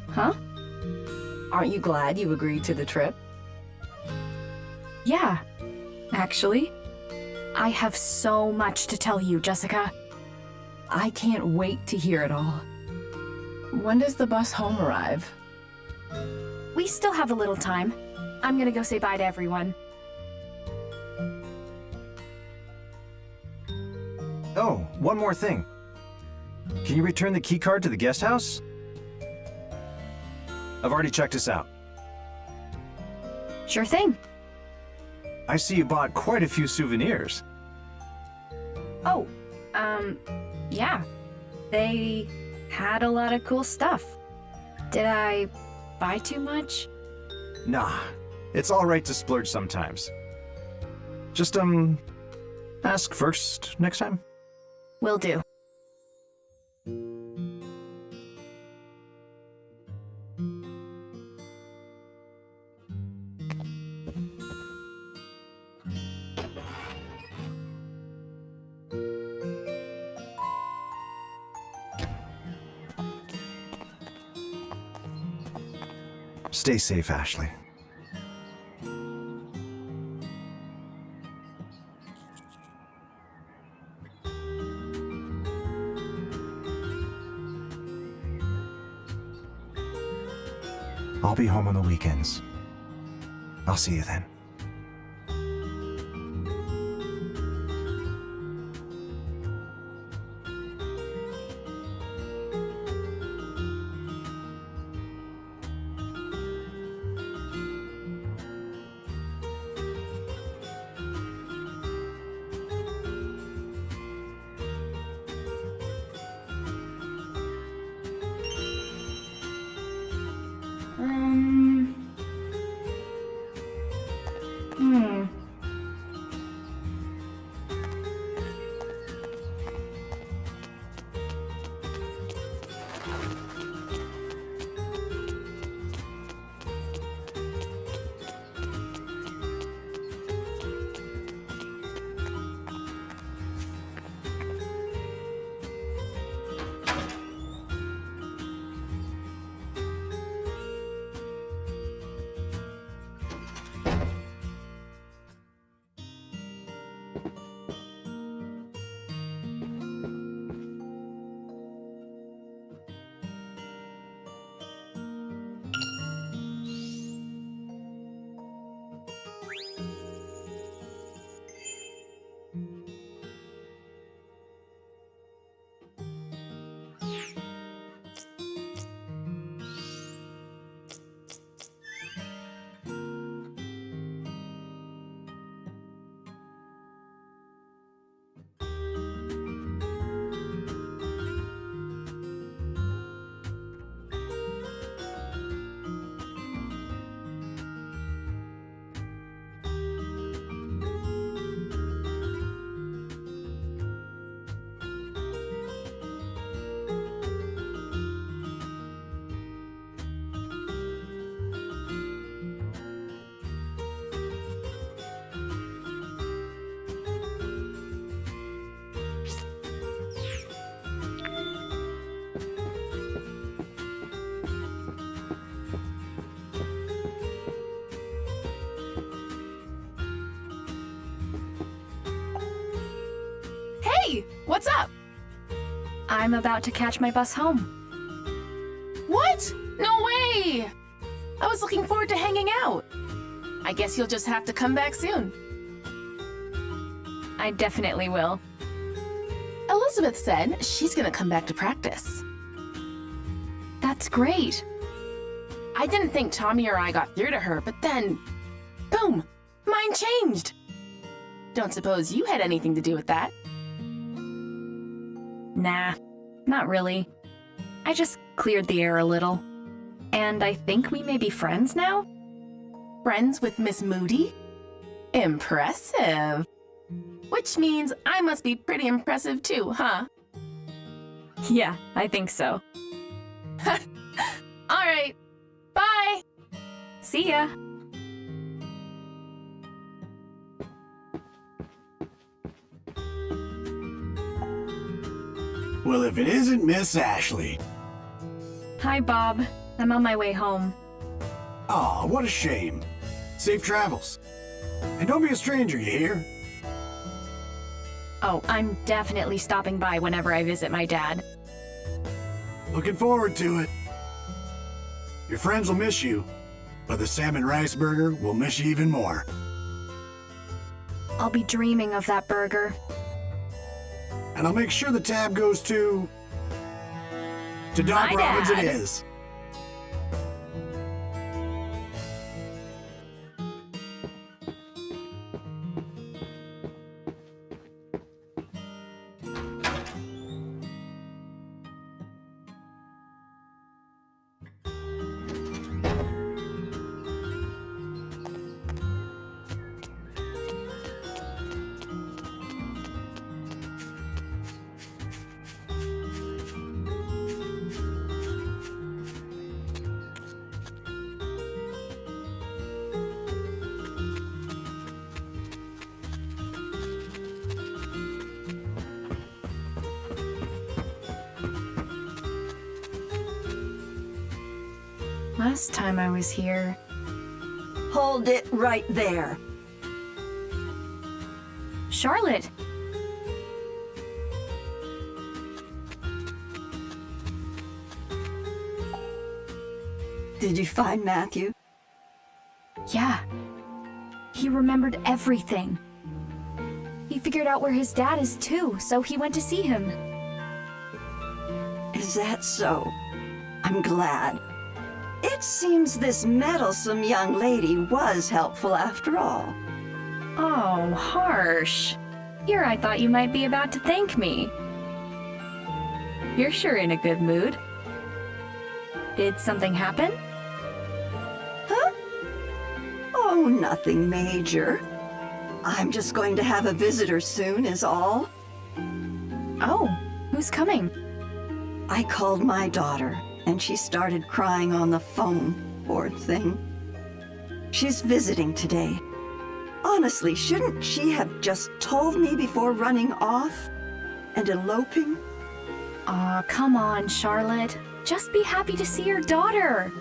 Huh? Aren't you glad you agreed to the trip? Yeah, actually. I have so much to tell you, Jessica. I can't wait to hear it all. When does the bus home arrive? We still have a little time. I'm gonna go say bye to everyone. Oh, one more thing. Can you return the key card to the guest house? I've already checked this out. Sure thing. I see you bought quite a few souvenirs. Oh, yeah. They had a lot of cool stuff. Did I buy too much? Nah, it's all right to splurge sometimes. Just, ask first next time. Will do. Stay safe, Ashley. I'll be home on the weekends. I'll see you then. Hey, what's up? I'm about to catch my bus home. What? No way! I was looking forward to hanging out. I guess you'll just have to come back soon. I definitely will. Elizabeth said she's gonna come back to practice. That's great. I didn't think Tommy or I got through to her, but then, boom, mine changed. Don't suppose you had anything to do with that? Nah, not really. I just cleared the air a little. And I think we may be friends now? Friends with Miss Moody? Impressive. Which means I must be pretty impressive too, huh? Yeah, I think so. All right, bye! See ya! Well, if it isn't Miss Ashley. Hi, Bob. I'm on my way home. Aw, what a shame. Safe travels. And don't be a stranger, you hear? Oh, I'm definitely stopping by whenever I visit my dad. Looking forward to it. Your friends will miss you, but the salmon rice burger will miss you even more. I'll be dreaming of that burger. And I'll make sure the tab goes to Doc My Robbins it dad. is. Last time I was here... Hold it right there. Charlotte! Did you find Matthew? Yeah. He remembered everything. He figured out where his dad is too, so he went to see him. Is that so? I'm glad. It seems this meddlesome young lady was helpful after all. Oh, harsh. Here I thought you might be about to thank me. You're sure in a good mood. Did something happen? Huh? Oh, nothing major. I'm just going to have a visitor soon is all. Oh, who's coming? I called my daughter, and she started crying on the phone, poor thing. She's visiting today. Honestly, shouldn't she have just told me before running off and eloping? Aw, come on, Charlotte. Just be happy to see your daughter.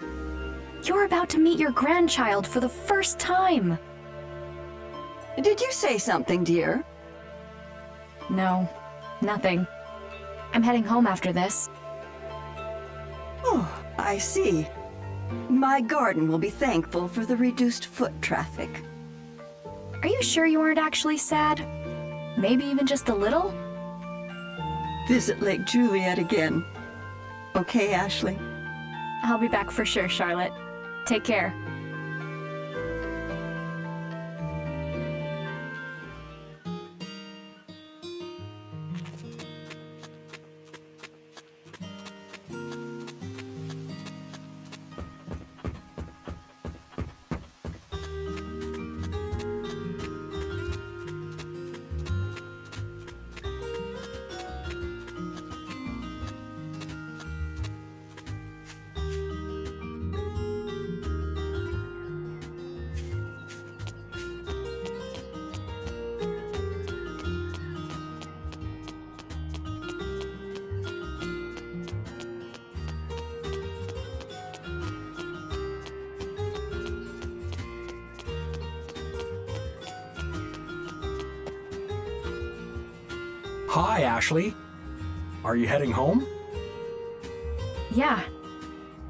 You're about to meet your grandchild for the first time. Did you say something, dear? No, nothing. I'm heading home after this. Oh, I see. My garden will be thankful for the reduced foot traffic. Are you sure you aren't actually sad? Maybe even just a little? Visit Lake Juliet again. Okay, Ashley? I'll be back for sure, Charlotte. Take care. Hi, Ashley. Are you heading home? Yeah.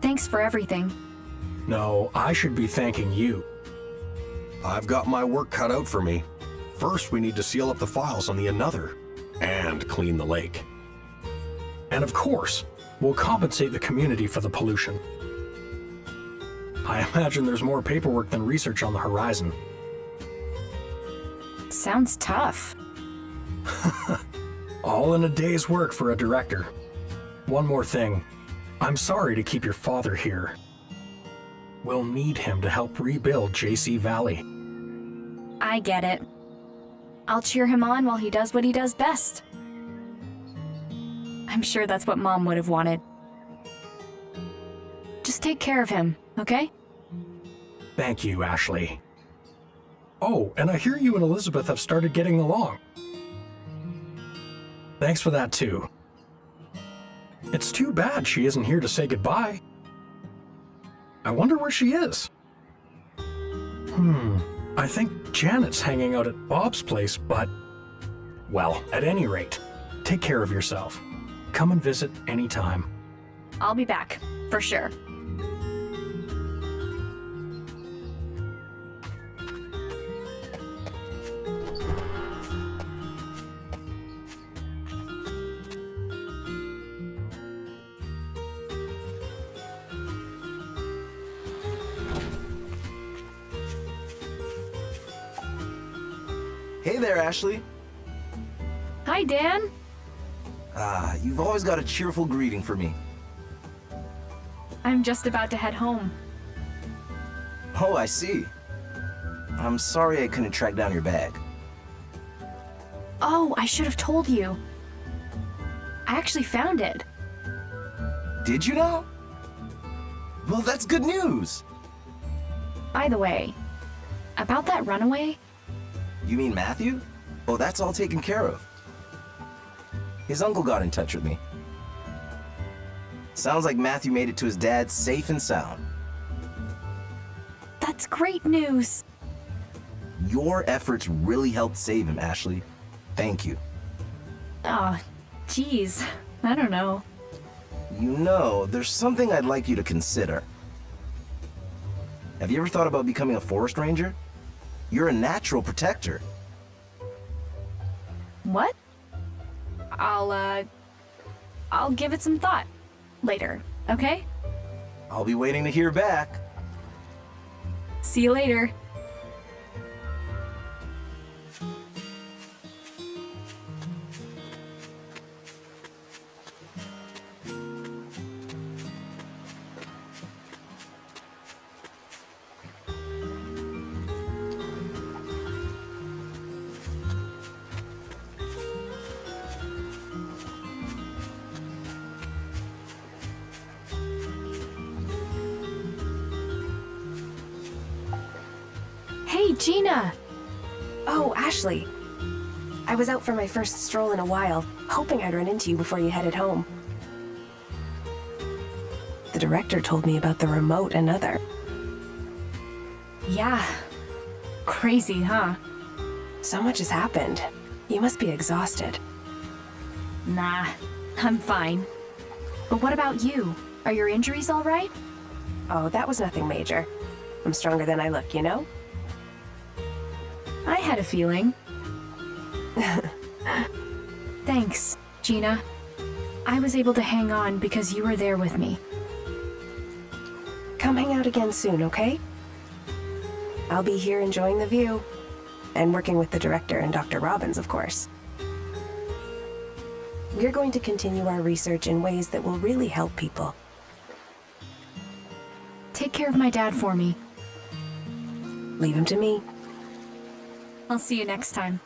Thanks for everything. No, I should be thanking you. I've got my work cut out for me. First, we need to seal up the files on the Another and clean the lake. And of course, we'll compensate the community for the pollution. I imagine there's more paperwork than research on the horizon. Sounds tough. All in a day's work for a director. One more thing. I'm sorry to keep your father here. We'll need him to help rebuild JC Valley. I get it. I'll cheer him on while he does what he does best. I'm sure that's what Mom would have wanted. Just take care of him, okay? Thank you, Ashley. Oh, and I hear you and Elizabeth have started getting along. Thanks for that, too. It's too bad she isn't here to say goodbye. I wonder where she is. I think Janet's hanging out at Bob's place, but... Well, at any rate, take care of yourself. Come and visit anytime. I'll be back, for sure. Hey there, Ashley. Hi, Dan. You've always got a cheerful greeting for me. I'm just about to head home. Oh, I see. I'm sorry I couldn't track down your bag. Oh, I should have told you. I actually found it. Did you now? Well, that's good news. By the way, about that runaway, You mean Matthew? Oh, that's all taken care of. His uncle got in touch with me. Sounds like Matthew made it to his dad safe and sound. that's great news. Your efforts really helped save him, Ashley. Thank you. Aw, geez. I don't know. You know, there's something I'd like you to consider. Have you ever thought about becoming a forest ranger? You're a natural protector. What? I'll give it some thought. Later, okay? I'll be waiting to hear back. See you later. Hey, Gina! Oh, Ashley. I was out for my first stroll in a while, hoping I'd run into you before you headed home. The director told me about the remote and other. Yeah. Crazy, huh? So much has happened. You must be exhausted. Nah, I'm fine. But what about you? Are your injuries all right? Oh, that was nothing major. I'm stronger than I look, you know? I had a feeling. Thanks, Gina. I was able to hang on because you were there with me. Come hang out again soon, okay? I'll be here enjoying the view. And working with the director and Dr. Robbins, of course. We're going to continue our research in ways that will really help people. Take care of my dad for me. Leave him to me. I'll see you next time.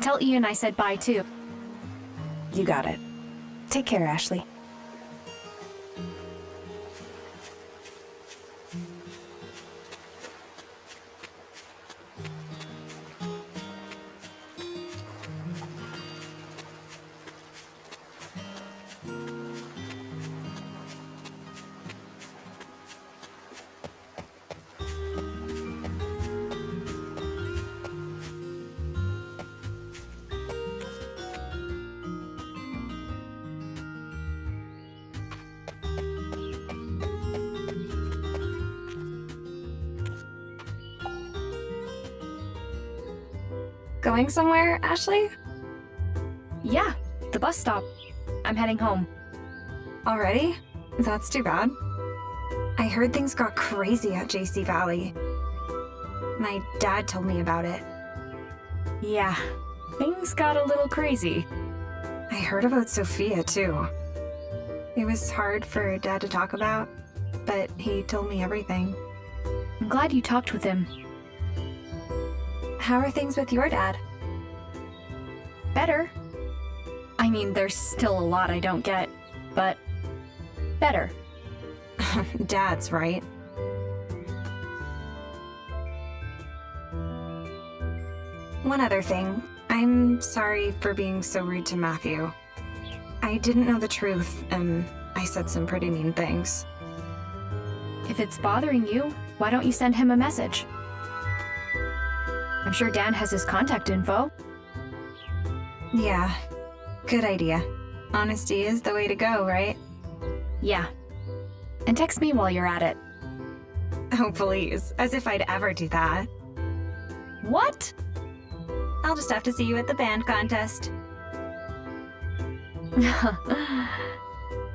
Tell Ian I said bye too. You got it. Take care, Ashley. going somewhere, Ashley? Yeah, the bus stop. I'm heading home. Already? That's too bad. I heard things got crazy at JC Valley. My dad told me about it. Yeah, things got a little crazy. I heard about Sophia, too. It was hard for Dad to talk about, but he told me everything. I'm glad you talked with him. How are things with your dad? Better. I mean, there's still a lot I don't get, but better. Dad's right. One other thing. I'm sorry for being so rude to Matthew. I didn't know the truth, and I said some pretty mean things. If it's bothering you, why don't you send him a message? I'm sure Dan has his contact info. Yeah, good idea. Honesty is the way to go, right? Yeah. And text me while you're at it. Oh, please. As if I'd ever do that. What? I'll just have to see you at the band contest.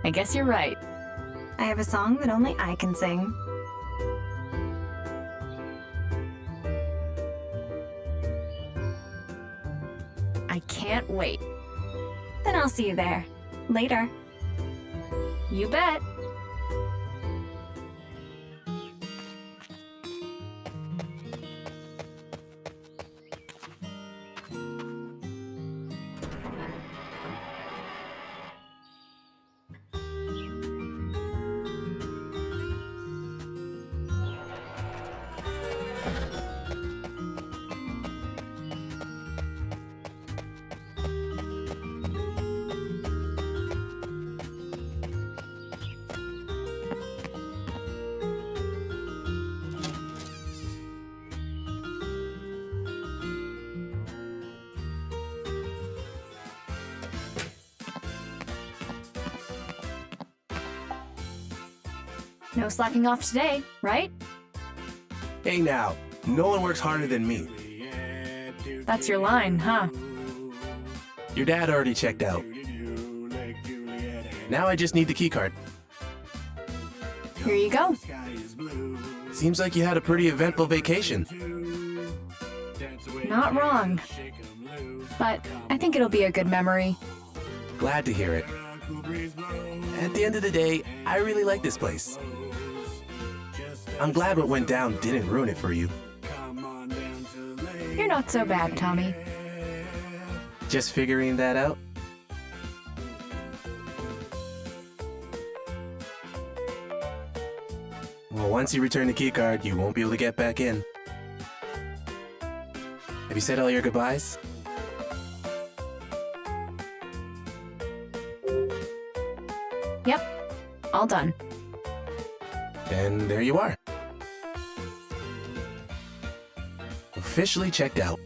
I guess you're right. I have a song that only I can sing. I can't wait. Then I'll see you there. Later. You bet. No slacking off today, right? Hey now, no one works harder than me. That's your line, huh? Your dad already checked out. Now I just need the keycard. Here you go. Seems like you had a pretty eventful vacation. Not wrong. But I think it'll be a good memory. Glad to hear it. At the end of the day, I really like this place. I'm glad what went down didn't ruin it for you. You're not so bad, Tommy. Just figuring that out? Well, once you return the keycard, you won't be able to get back in. Have you said all your goodbyes? Yep, all done. And there you are. Officially checked out.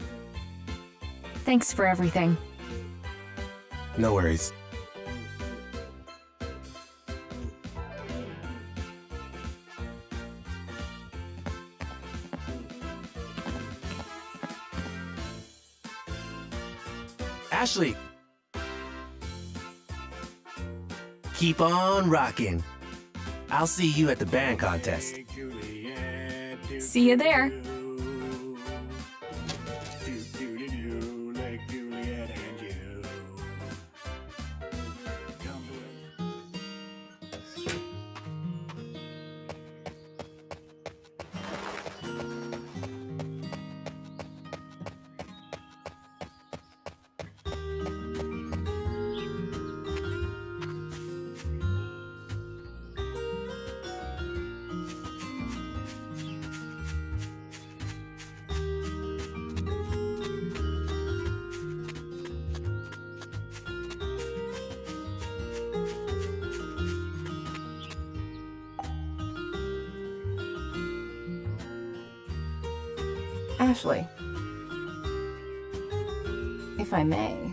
Thanks for everything. No worries. Ashley! Keep on rocking. I'll see you at the band contest. See you there. Ashley, if I may.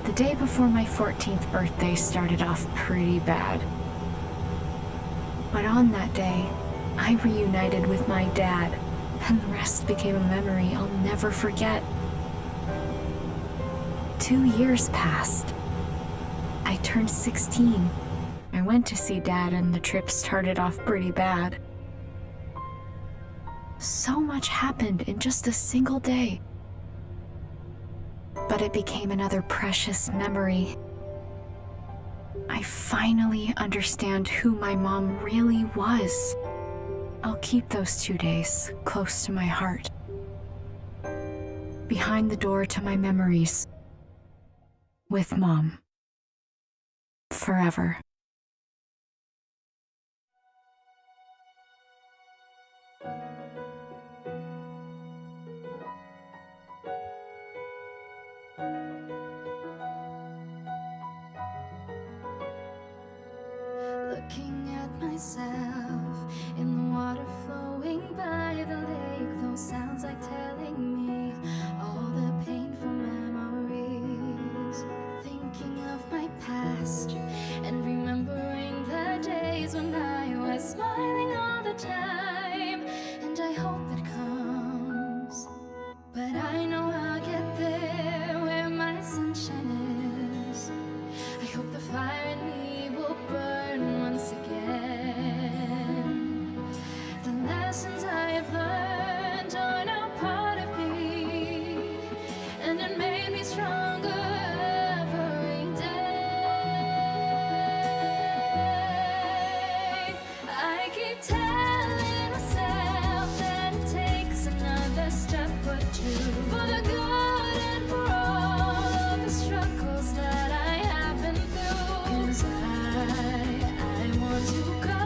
The day before my 14th birthday started off pretty bad. But on that day, I reunited with my dad, and the rest became a memory I'll never forget. 2 years passed. I turned 16. I went to see Dad, and the trip started off pretty bad. So much happened in just a single day. But it became another precious memory. I finally understand who my mom really was. I'll keep those 2 days close to my heart. Behind the door to my memories. With Mom. Forever. Looking at myself in the water flowing by the lake, those sounds like telling me all the painful memories. Thinking of my past and remembering the days when I was smiling all the time, and I hope it comes, but I know I'll get there where my sunshine is. I hope the fire in me will burn once again. The lessons I have learned are now part of me, and it made me stronger every day. I keep telling myself that it takes another step or two for the good and for all of the struggles that I have been through. 'Cause I want to go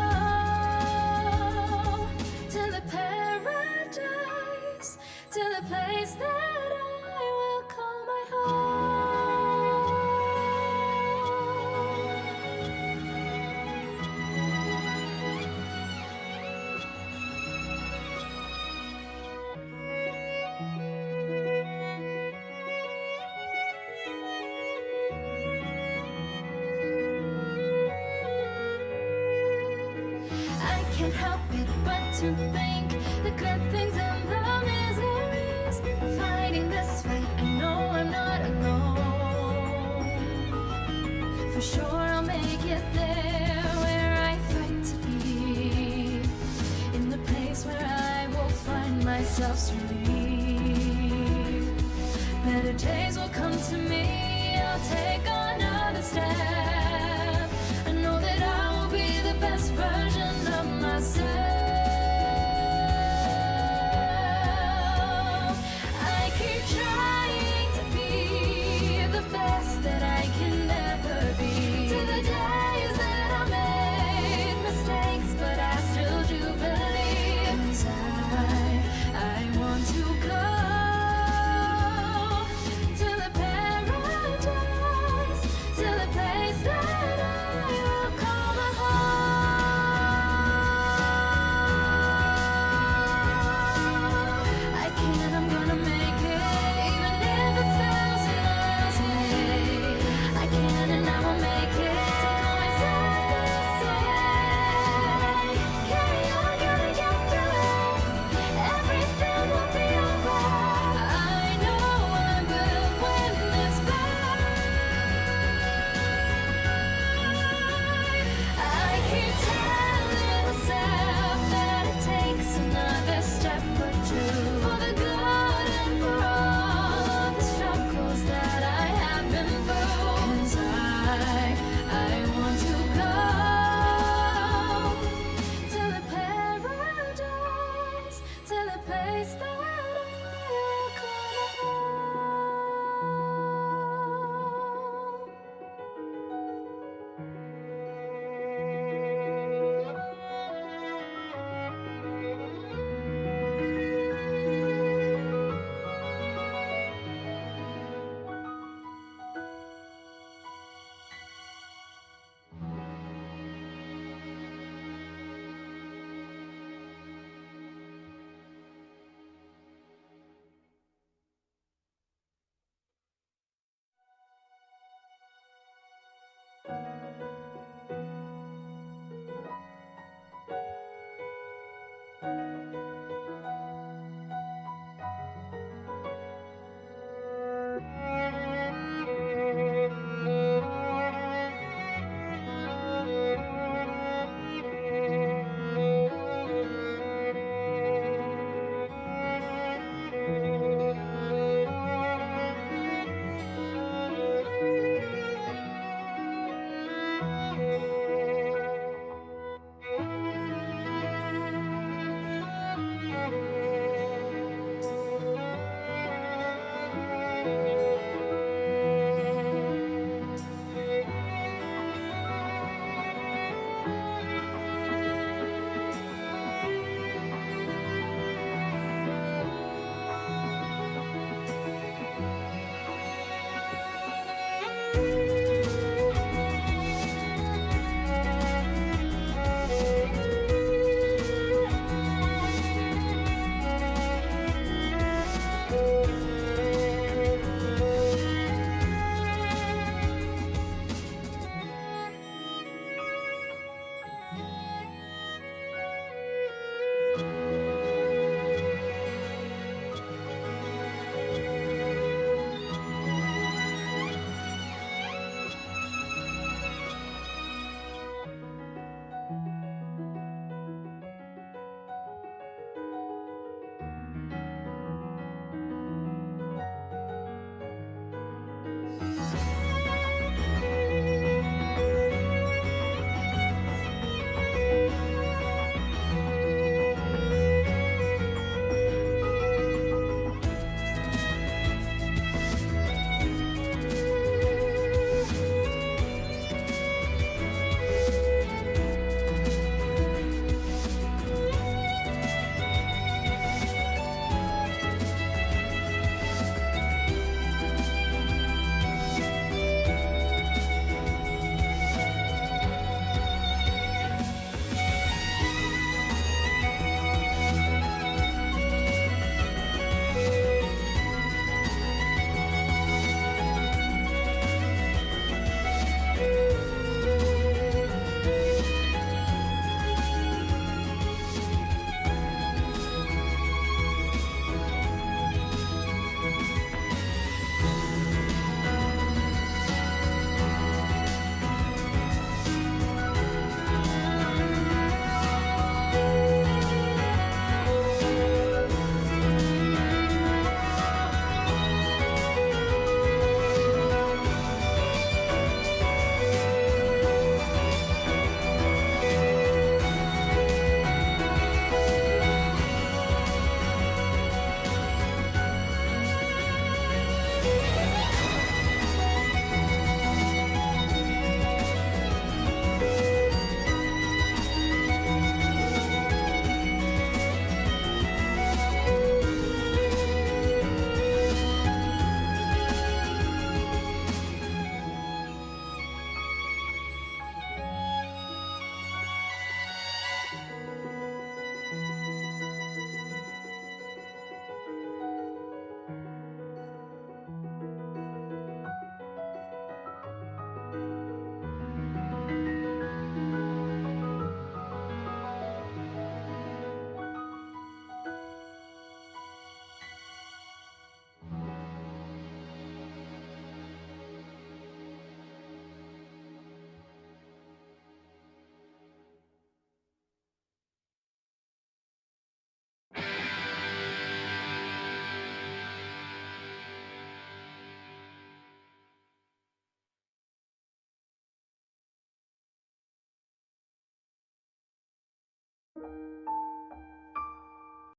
to the paradise, to the place that I will call my I can't help it but to think the good things and the miseries. Fighting this fight, I know I'm not alone. For sure I'll make it there where I fight to be, in the place where I will find myself's relief. Better days will come to me, I'll take another step.